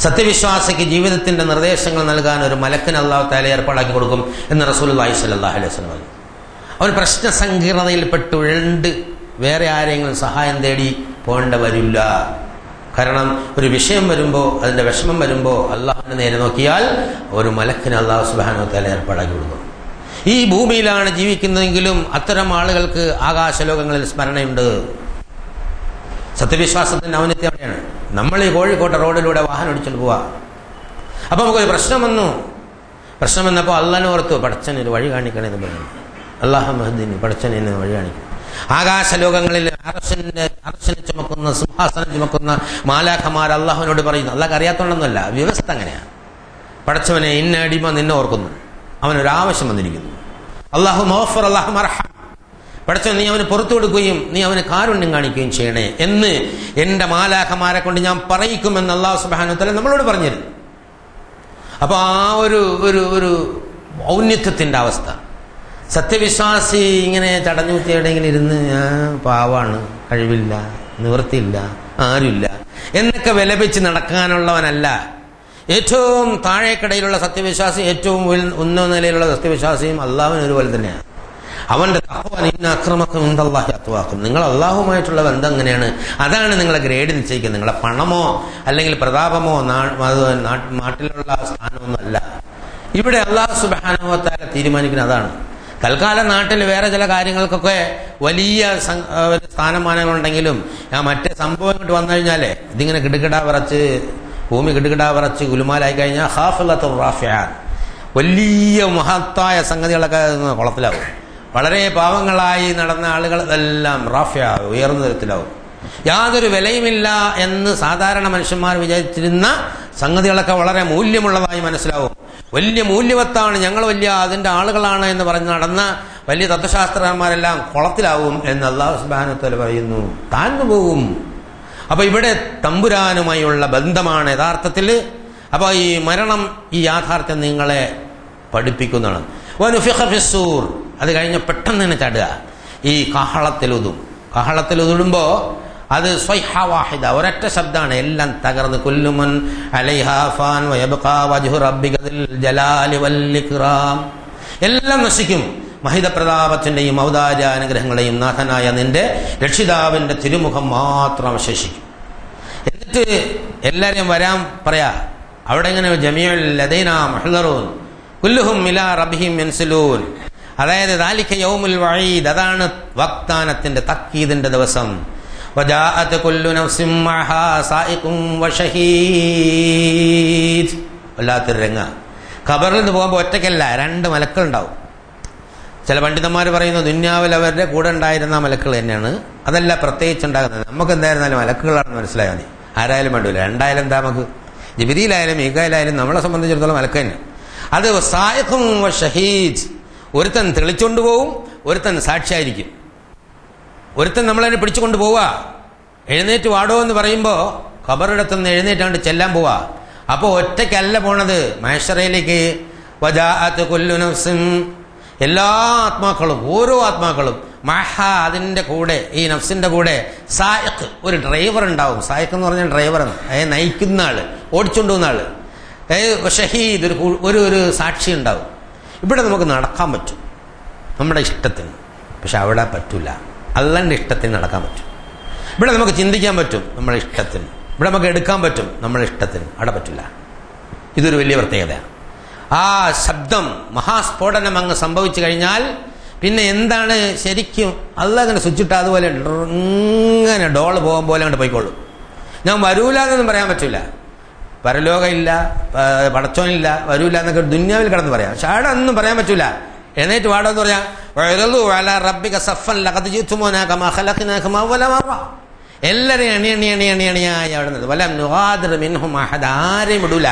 സത്യവിശ്വാസിക്ക് ജീവിതത്തിൻ്റെ നിർദ്ദേശങ്ങൾ നൽകാൻ ഒരു മലക്കിനെ അള്ളാഹു തആല ഏർപ്പാടാക്കി കൊടുക്കും എന്ന് റസൂലുള്ളാഹി സ്വല്ലല്ലാഹു അലൈഹി വസല്ലം പറഞ്ഞു. അവൻ പ്രശ്ന സങ്കീർണതയിൽപ്പെട്ട് വേറെ ആരെങ്കിലും സഹായം തേടി പോകേണ്ട വരില്ല. കാരണം ഒരു വിഷയം വരുമ്പോൾ, അതിൻ്റെ വിഷമം വരുമ്പോൾ അള്ളാഹുവിനെ നേരെ നോക്കിയാൽ ഒരു മലക്കിനെ അള്ളാഹു സുബ്ഹാനഹു വ തആല ഏർപ്പാടാക്കി കൊടുക്കും. ഈ ഭൂമിയിലാണ് ജീവിക്കുന്നതെങ്കിലും അത്തരം ആളുകൾക്ക് ആകാശലോകങ്ങളിൽ സ്മരണയുണ്ട്. സത്യവിശ്വാസത്തിൻ്റെ ഔന്നത്യം അവിടെയാണ്. നമ്മൾ ഈ കോഴിക്കോട്ടെ റോഡിലൂടെ വാഹനം ഓടിച്ചുകൊണ്ട് പോവാ. അപ്പോൾ നമുക്കൊരു പ്രശ്നം വന്നപ്പോൾ അള്ളാഹിനെ ഓർത്തു, പടച്ചനൊരു വഴി കാണിക്കണമെന്ന് പറഞ്ഞു. അല്ലാഹു മഹ്ദിനി, പടച്ചനെ വഴി കാണിക്കും. ആകാശലോകങ്ങളിൽ അർശനെ ചുമക്കുന്ന, സിംഹാസനം ചുമക്കുന്ന മാലാഖമാർ അള്ളാഹുവിനോട് പറയുന്നു. അള്ളാഹ് അറിയാത്തോണ്ടൊന്നുമല്ല, വ്യവസ്ഥ അങ്ങനെയാണ്. പടച്ചവനെ, ഇന്ന അടിമ നിന്നെ ഓർക്കുന്നു, അവനൊരാവശ്യം വന്നിരിക്കുന്നു. അള്ളാഹു മഗ്ഫിർ, അല്ലാഹു മർഹം, പടച്ചവൻ നീ അവന് പുറത്തു കൊടുക്കുകയും നീ അവന് കാരുണ്യം കാണിക്കുകയും ചെയ്യണേ എന്ന് എൻ്റെ മാലാഖമാരെ കൊണ്ട് ഞാൻ പറയിക്കുമെന്ന് അല്ലാഹു സുബ്ഹാനഹു വ തആല നമ്മളോട് പറഞ്ഞിരുന്നു. അപ്പോൾ ആ ഒരു ഔന്നത്യത്തിൻ്റെ അവസ്ഥ. സത്യവിശ്വാസി ഇങ്ങനെ ചടഞ്ഞൂത്തി എവിടെയെങ്കിലും ഇരുന്ന് പാവാണ്, കഴിവില്ല, നിവൃത്തിയില്ല, ആരുമില്ല എന്നൊക്കെ വിലപിച്ച് നടക്കാനുള്ളവനല്ല. ഏറ്റവും താഴേക്കടയിലുള്ള സത്യവിശ്വാസി ഏറ്റവും ഉന്നത നിലയിലുള്ള സത്യവിശ്വാസിയും അള്ളാഹുവിന് ഒരുപോലെ തന്നെയാണ്. അവന്റെ തഖ്വ ഇന്ന അക്രമക്കും ഇൻദല്ലാഹി അത്വാക്കും. നിങ്ങൾ അള്ളാഹുമായിട്ടുള്ള ബന്ധം എങ്ങനെയാണ്, അതാണ് നിങ്ങളെ ഗ്രേഡ് നിശ്ചയിക്കുന്നത്. നിങ്ങളെ പണമോ അല്ലെങ്കിൽ പ്രതാപമോ നാട്ടിലുള്ള സ്ഥാനമൊന്നും അല്ല. ഇവിടെ അല്ലാഹു സുബ്ഹാനഹു വ തആല തീരുമാനിക്കുന്നത് അതാണ്. തൽക്കാലം നാട്ടിൽ വേറെ ചില കാര്യങ്ങൾക്കൊക്കെ വലിയ സ്ഥാനമാനങ്ങളുണ്ടെങ്കിലും മറ്റേ സംഭവം ഇങ്ങോട്ട് വന്നു കഴിഞ്ഞാലേ ഇതിങ്ങനെ ഭൂമി കിടുകിടാ വിറച്ച് ഗുലുമാലായി കഴിഞ്ഞാൽ ഖാഫിളത്തുർ റാഫിഅത്ത്, വലിയ മഹത്തായ സംഗതികളൊക്കെ കുളത്തിലാവും. വളരെ പാവങ്ങളായി നടന്ന ആളുകൾ എല്ലാം റാഫിഅ, ഉയർന്ന തരത്തിലാവും. യാതൊരു വിലയുമില്ല എന്ന് സാധാരണ മനുഷ്യന്മാർ വിചാരിച്ചിരുന്ന സംഗതികളൊക്കെ വളരെ മൂല്യമുള്ളതായി മനസ്സിലാവും. വലിയ മൂല്യവത്താണ്, ഞങ്ങൾ വലിയ അതിൻ്റെ ആളുകളാണ് എന്ന് പറഞ്ഞ് നടന്ന വലിയ തത്വശാസ്ത്രജ്ഞന്മാരെല്ലാം കുളത്തിലാവും എന്ന് അല്ലാഹു സുബ്ഹാനഹു വ തആല പറയുന്നു, താഴ്ന്നു പോകും. അപ്പൊ ഇവിടെ തമ്പുരാനുമായുള്ള ബന്ധമാണ് യഥാർത്ഥത്തിൽ. അപ്പൊ ഈ മരണം, ഈ യാഥാർത്ഥ്യം നിങ്ങളെ പഠിപ്പിക്കുന്നതാണ്. വനുഫിഖ ഫിസ്സൂർ, അത് കഴിഞ്ഞ് പെട്ടെന്ന് തന്നെ ചടുക. ഈ കാഹളത്തിലുടുമ്പോ അത് സ്വൈഹ വാഹിദ, ഒരൊറ്റ ശബ്ദമാണ്, എല്ലാം തകർന്ന് കുല്ലുമൻ അലൈഹാ ഫാൻ വയബ്ഖാ വജ്ഹു റബ്ബിക ദിൽ ജലാലി വൽ ഇക്റാം, എല്ലാം നശിക്കും. മഹിതപ്രതാപത്തിന്റെയും ഔദാര്യ അനുഗ്രഹങ്ങളെയും നാഥനായ നിന്റെ രക്ഷിതാവിന്റെ തിരുമുഖം മാത്രം അവശേഷിക്കും. എന്നിട്ട് എല്ലാവരെയും വരാൻ പറയാ. അവിടെ ഇങ്ങനെ ജമീഉൽ ലദൈനാ മുഹ്ളറൂൻ കുല്ലുഹും ഇലാ റബ്ബിഹിം യൻസിലൂൻ, അതായത് ദാലിക യൗമുൽ വഈദ്, അതാണ് വാഗ്ദാനത്തിന്റെ തക്കീദിന്റെ ദിവസം. വജാഅത് കുല്ലു നഫ്സിൻ മഅഹാ സായിഖും വശഹീദ്, വല്ലാത്തൊരു രംഗ. ഖബറിൽ നിന്ന് പോകുമ്പോൾ ഒറ്റയ്ക്കല്ല, 2 മലക്കുകളുണ്ടാവും. ചില പണ്ഡിതന്മാർ പറയുന്നു ദുന്യാവിൽ അവരുടെ കൂടെ ഉണ്ടായിരുന്ന മലക്കുകൾ തന്നെയാണ്, അതല്ല പ്രത്യേകിച്ച് ഉണ്ടാകുന്നത്. നമുക്ക് എന്തായിരുന്നാലും മലക്കുകളാണെന്ന് മനസ്സിലായാൽ മതി. ആരായാലും വേണ്ടില്ല, 2 ആയാലും എന്താ, നമുക്ക് ജിബ്രീലായാലും മീകായിലായാലും നമ്മളെ സംബന്ധിച്ചിടത്തോളം മലക്ക് തന്നെ. അത് സായിഖും വശഹീദ്, ഒരുത്തൻ തെളിച്ചുകൊണ്ട് പോവും, ഒരുത്തൻ സാക്ഷിയായിരിക്കും. ഒരുത്തൻ നമ്മളതിനെ പിടിച്ചുകൊണ്ട് പോവുക, എഴുന്നേറ്റ് വാടോ എന്ന് പറയുമ്പോൾ ഖബറിടത്തുനിന്ന് എഴുന്നേറ്റാണ്ട് ചെല്ലാൻ പോവാ. അപ്പോൾ ഒറ്റയ്ക്കല്ല പോണത് മഹ്ശറയിലേക്ക്. വജാഅത് കുല്ലു നഫ്സിൻ, എല്ലാ ആത്മാക്കളും, ഓരോ ആത്മാക്കളും മഹ, അതിൻ്റെ കൂടെ, ഈ നഫ്സിന്റെ കൂടെ സായിഖ്, ഒരു ഡ്രൈവർ ഉണ്ടാവും. സായിഖ് എന്ന് പറഞ്ഞാൽ ഡ്രൈവർ, നയിക്കുന്ന ആള്, ഓടിച്ചുകൊണ്ട് പോകുന്ന ആള്. ഷഹീദ്, ഒരു സാക്ഷി ഉണ്ടാവും. ഇവിടെ നമുക്ക് നടക്കാൻ പറ്റും നമ്മുടെ ഇഷ്ടത്തിന്, പക്ഷെ അവിടെ പറ്റൂല. അള്ളാന്റെ ഇഷ്ടത്തിന് നടക്കാൻ പറ്റും. ഇവിടെ നമുക്ക് ചിന്തിക്കാൻ പറ്റും നമ്മുടെ ഇഷ്ടത്തിന്, ഇവിടെ നമുക്ക് എടുക്കാൻ പറ്റും നമ്മുടെ ഇഷ്ടത്തിന്, അവിടെ പറ്റില്ല. ഇതൊരു വലിയ പ്രത്യേകതയാണ്. ആ ശബ്ദം, മഹാസ്ഫോടനം അങ്ങ് സംഭവിച്ചു കഴിഞ്ഞാൽ പിന്നെ എന്താണ് ശരിക്കും, അള്ളാഹ് അങ്ങനെ സ്വിച്ചിട്ട് അതുപോലെ ഇങ്ങനെ ഡോള് പോകാൻ പോലെ അങ്ങോട്ട് പോയിക്കോളും. ഞാൻ വരൂല എന്നൊന്നും പറയാൻ പറ്റില്ല. പരലോകമില്ല, പടച്ചോനില്ല, വരൂല എന്നൊക്കെ ദുന്യാവിൽ കിടന്ന് പറയാം. പക്ഷെ അവിടെ ഒന്നും പറയാൻ പറ്റൂല. എഴുന്നേറ്റ് വാടോന്ന് പറയാം. എല്ലാരെയും അണിയായി അവിടെ നിന്ന് വലം നുഗാദിർ മിൻഹും അഹദ, ആരെയും വിടൂല.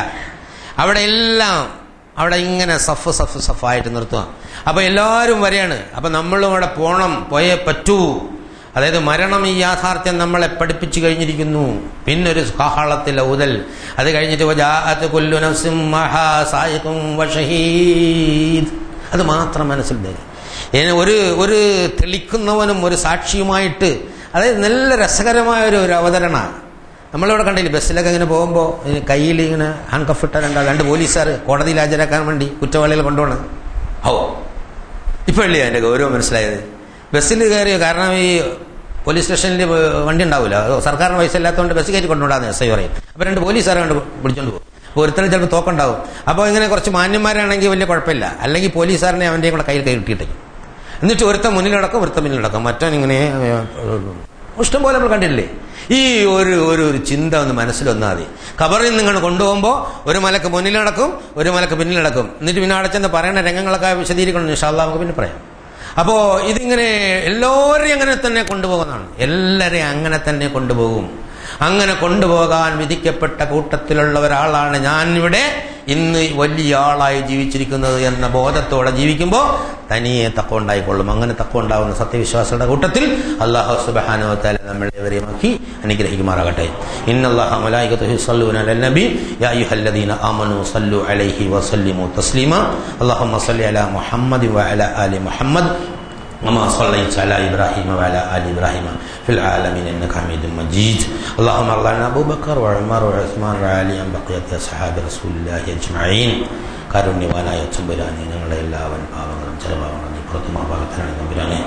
അവിടെ എല്ലാം അവിടെ ഇങ്ങനെ സഫായിട്ട് നിർത്തുക. അപ്പൊ എല്ലാവരും വരെയാണ്. അപ്പൊ നമ്മളും അവിടെ പോയേ പറ്റൂ. അതായത് മരണം, ഈ യാഥാർത്ഥ്യം നമ്മളെ പഠിപ്പിച്ചു കഴിഞ്ഞിരിക്കുന്നു. പിന്നൊരു കാഹളത്തിലെ ഊതൽ, അത് കഴിഞ്ഞിട്ട് വജാഅത് കുല്ലു നഫ്സിൻ മഹാ സായിഖും വശഹീദ്, അത് മാത്രം മനസ്സിൽ ഒരു തെളിക്കുന്നവനും ഒരു സാക്ഷിയുമായിട്ട്. അതായത് നല്ല രസകരമായ ഒരു അവതരണമാണ്. നമ്മളിവിടെ കണ്ടില്ലേ, ബസ്സിലൊക്കെ ഇങ്ങനെ പോകുമ്പോൾ കയ്യിൽ ഇങ്ങനെ ഹാൻഡ് കഫ് ഇട്ട 2 പോലീസുകാർ കോടതിയിൽ ഹാജരാക്കാൻ വേണ്ടി കുറ്റവാളികൾ കൊണ്ടുപോകണം. ഇപ്പോഴല്ലേ അതിൻ്റെ ഗൗരവം മനസ്സിലായത്. ബസ്സിൽ കയറിയോ, കാരണം ഈ പോലീസ് സ്റ്റേഷനിൽ വണ്ടി ഉണ്ടാവില്ല, സർക്കാരിന് പൈസ ഇല്ലാത്തതുകൊണ്ട് ബസ് കയറ്റി കൊണ്ടുവിടാന്ന് എസ് ഐ പറയും. അപ്പോൾ 2 പോലീസുകാരെ കണ്ട് പിടിച്ചോണ്ട് പോകും. അപ്പോൾ ഒരുത്തരം ചിലപ്പോൾ തോക്കുണ്ടാവും. അപ്പോൾ ഇങ്ങനെ കുറച്ച് മാന്യന്മാരാണെങ്കിൽ വലിയ കുഴപ്പമില്ല, അല്ലെങ്കിൽ പോലീസുകാരനെ അവൻ്റെ കൂടെ കയ്യിൽ കിട്ടിയിട്ടേ, എന്നിട്ട് ഒരുത്തൻ മുന്നിലടക്കം ഒരുത്തൻ പിന്നിലടക്കം, മറ്റവൻ ഇങ്ങനെ ഇഷ്ടംപോലെ നമ്മൾ കണ്ടിട്ടില്ലേ. ഈ ഒരു ചിന്ത ഒന്ന് മനസ്സിൽ വന്നാൽ മതി. ഖബറിൽ നിങ്ങൾ കൊണ്ടുപോകുമ്പോൾ ഒരു മലക്ക് മുന്നിലടക്കും, ഒരു മലക്ക് പിന്നിലടക്കും. എന്നിട്ട് പിന്നെ അവിടെ ചെന്ന് പറയുന്ന രംഗങ്ങളൊക്കെ വിശദീകരിക്കണം. ഇൻഷാ അല്ലാഹ് നമുക്ക് പിന്നെ പറയാം. അപ്പോൾ ഇതിങ്ങനെ എല്ലാവരെയും അങ്ങനെ തന്നെ കൊണ്ടുപോകുന്നതാണ്. എല്ലാവരെയും അങ്ങനെ തന്നെ കൊണ്ടുപോകും. അങ്ങനെ കൊണ്ടുപോകാൻ വിധിക്കപ്പെട്ട കൂട്ടത്തിലുള്ള ഒരാളാണ് ഞാൻ ഇവിടെ ഇന്ന് വലിയ ആളായി ജീവിച്ചിരിക്കുന്നത് എന്ന ബോധത്തോടെ ജീവിക്കുമ്പോൾ തനിയെ തഖ്വ ഉണ്ടായിക്കൊള്ളും. അങ്ങനെ തഖ്വ ഉണ്ടാവുന്ന സത്യവിശ്വാസികളുടെ കൂട്ടത്തിൽ അല്ലാഹു സുബ്ഹാനഹു വ തആല നമ്മളെവരെയുമാക്കി അനുഗ്രഹിക്കുമാറാകട്ടെ. ഇന്നല്ലാഹ മലായികതുഹു യുസല്ലൂന അലൻ നബി യാ അയ്യുഹല്ലദീന ആമനൂ സല്ലു അലൈഹി വസല്ലിമു തസ്ലീമാ. അല്ലാഹുമ്മ സല്ലി അലാ മുഹമ്മദ് വ അലാ ആലി മുഹമ്മദ് وما صليت على إبراهيم وعلى آل إبراهيم في العالمين إنك حميد مجيد. اللهم ارض عن أبو بكر وعمر وعثمان وعلي عن بقية أصحاب رسول الله أجمعين. കാരുണ്യവാനായ തമ്പുരാനെ, ഞങ്ങളുടെ എല്ലാവൻ പാവങ്ങളും ചെലവാങ്ങളും നീ പുറത്തു മാഭാഗത്തിനാണ് തമ്പുരാനെ.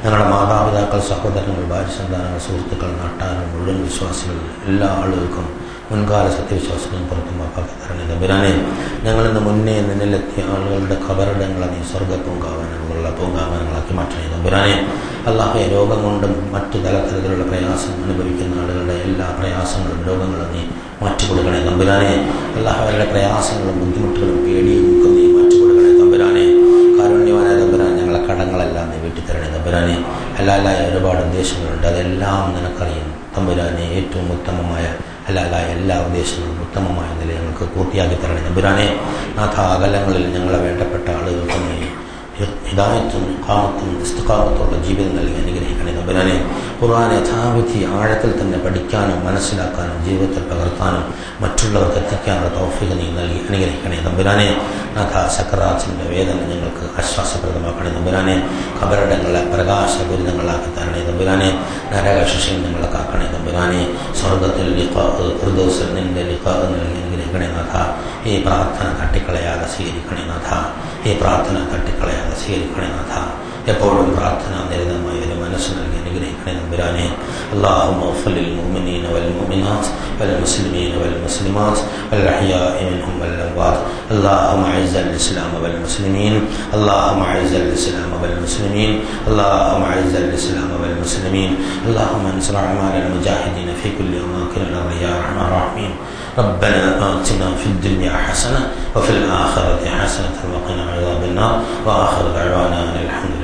ഞങ്ങളുടെ മാതാപിതാക്കൾ, സഹോദരങ്ങൾ, ഭാര്യ സന്താനങ്ങൾ, സുഹൃത്തുക്കൾ, നാട്ടാർ, മുഴുവൻ വിശ്വാസികൾ, എല്ലാ ആളുകൾക്കും മുൻകാല സത്യവിശ്വാസികളും പുറത്തു മാഭാഗത്തിനാണ് തമ്പുരാനെ. ഞങ്ങളിന്ന് മുന്നേ നിന്നിലെത്തിയ ആളുകളുടെ ഖബറിടങ്ങളെ നീ സ്വർഗ്ഗപ്പൂങ്കാവനങ്ങളുള്ള പൂങ്കാവനങ്ങളാക്കി മാറ്റണേ തമ്പുരാനെ. അല്ലാഹുവേ, രോഗം കൊണ്ടും മറ്റു തരത്തിലുള്ള പ്രയാസം അനുഭവിക്കുന്ന ആളുകളുടെ എല്ലാ പ്രയാസങ്ങളും രോഗങ്ങളും നീ മാറ്റിക്കൊടുക്കണേ തമ്പുരാനെ. അല്ലാഹുവരുടെ പ്രയാസങ്ങളും ബുദ്ധിമുട്ടുകളും പേടിയും ഒക്കെ നീ മാറ്റിക്കൊടുക്കണേ തമ്പുരാനെ. കാരുണ്യവാനായ തമ്പുരാൻ, ഞങ്ങളെ കടങ്ങളെല്ലാം നീ വീട്ടിത്തരണേ തമ്പുരാനെ. ഹലാലായ ഒരുപാട് ഉദ്ദേശങ്ങളുണ്ട്, അതെല്ലാം നിനക്കറിയും തമ്പുരാനെ. ഏറ്റവും ഉത്തമമായ ഹലാലായ എല്ലാ ഉദ്ദേശങ്ങളും ഉത്തമമായ നില ഞങ്ങൾക്ക് പൂർത്തിയാക്കി തരണേ തമ്പുരാനെ. നാഥ, അകലങ്ങളിൽ ഞങ്ങളെ വേണ്ടപ്പെട്ട ആളുകൾക്ക് നീ ഹിദായത്തും ഖാമത്തും ഇസ്തിഖാമത്തുള്ള ജീവിതം നൽകി അനുഗ്രഹിക്കണേ തമ്പുരാനെ. ഖുർആൻ യഥാവിധി ആഴത്തിൽ തന്നെ പഠിക്കാനും മനസ്സിലാക്കാനും ജീവിതത്തിൽ പകർത്താനും മറ്റുള്ളവർക്ക് എത്തിക്കാനുള്ള തൗഫീഖ് നീ നൽകി അനുഗ്രഹിക്കണേ തമ്പുരാനെ. നാഥ, സക്കറാത്തിന്റെ വേദന ഞങ്ങൾക്ക് ആശ്വാസപ്രദമാക്കണേ തമ്പുരാനെ. ഖബറിടങ്ങളെ പ്രകാശപൂരിതങ്ങളാക്കി തരണേ തമ്പുരാനെ. നരകശിക്ഷയിൽ ഞങ്ങളെ കാക്കണേ തമ്പുരാനെ. സ്വർഗ്ഗത്തിൽ ഫിർദൗസിൽ നിന്റെ ലിഖാഅ് നൽകി അനുഗ്രഹിക്കണേ നാഥ. ഈ പ്രാർത്ഥന തട്ടിക്കളയാതെ സ്വീകരിക്കണേ നാഥ. ഈ പ്രാർത്ഥന തട്ടിക്കളയാതെ സ്വീകരിക്കണേ നാഥ. എപ്പോഴും പ്രാർത്ഥന നിരതമായ ഒരു മനസ്സ് നൽകി അനുഗ്രഹിക്കണേ തമ്പുരാനെ. اللهم اغفر للمؤمنين والمؤمنات والمسلمين والمسلمات الأحياء منهم والأموات. اللهم أعز الإسلام والمسلمين. اللهم أعز الإسلام والمسلمين. اللهم أعز الإسلام والمسلمين. اللهم انصر أعمال المجاهدين في كل أماكن الأرض يا أرحم الراحمين. ربنا آتنا في الدنيا حسنة وفي الآخرة حسنة وقنا عذاب النار. وآخر دعوانا الحمد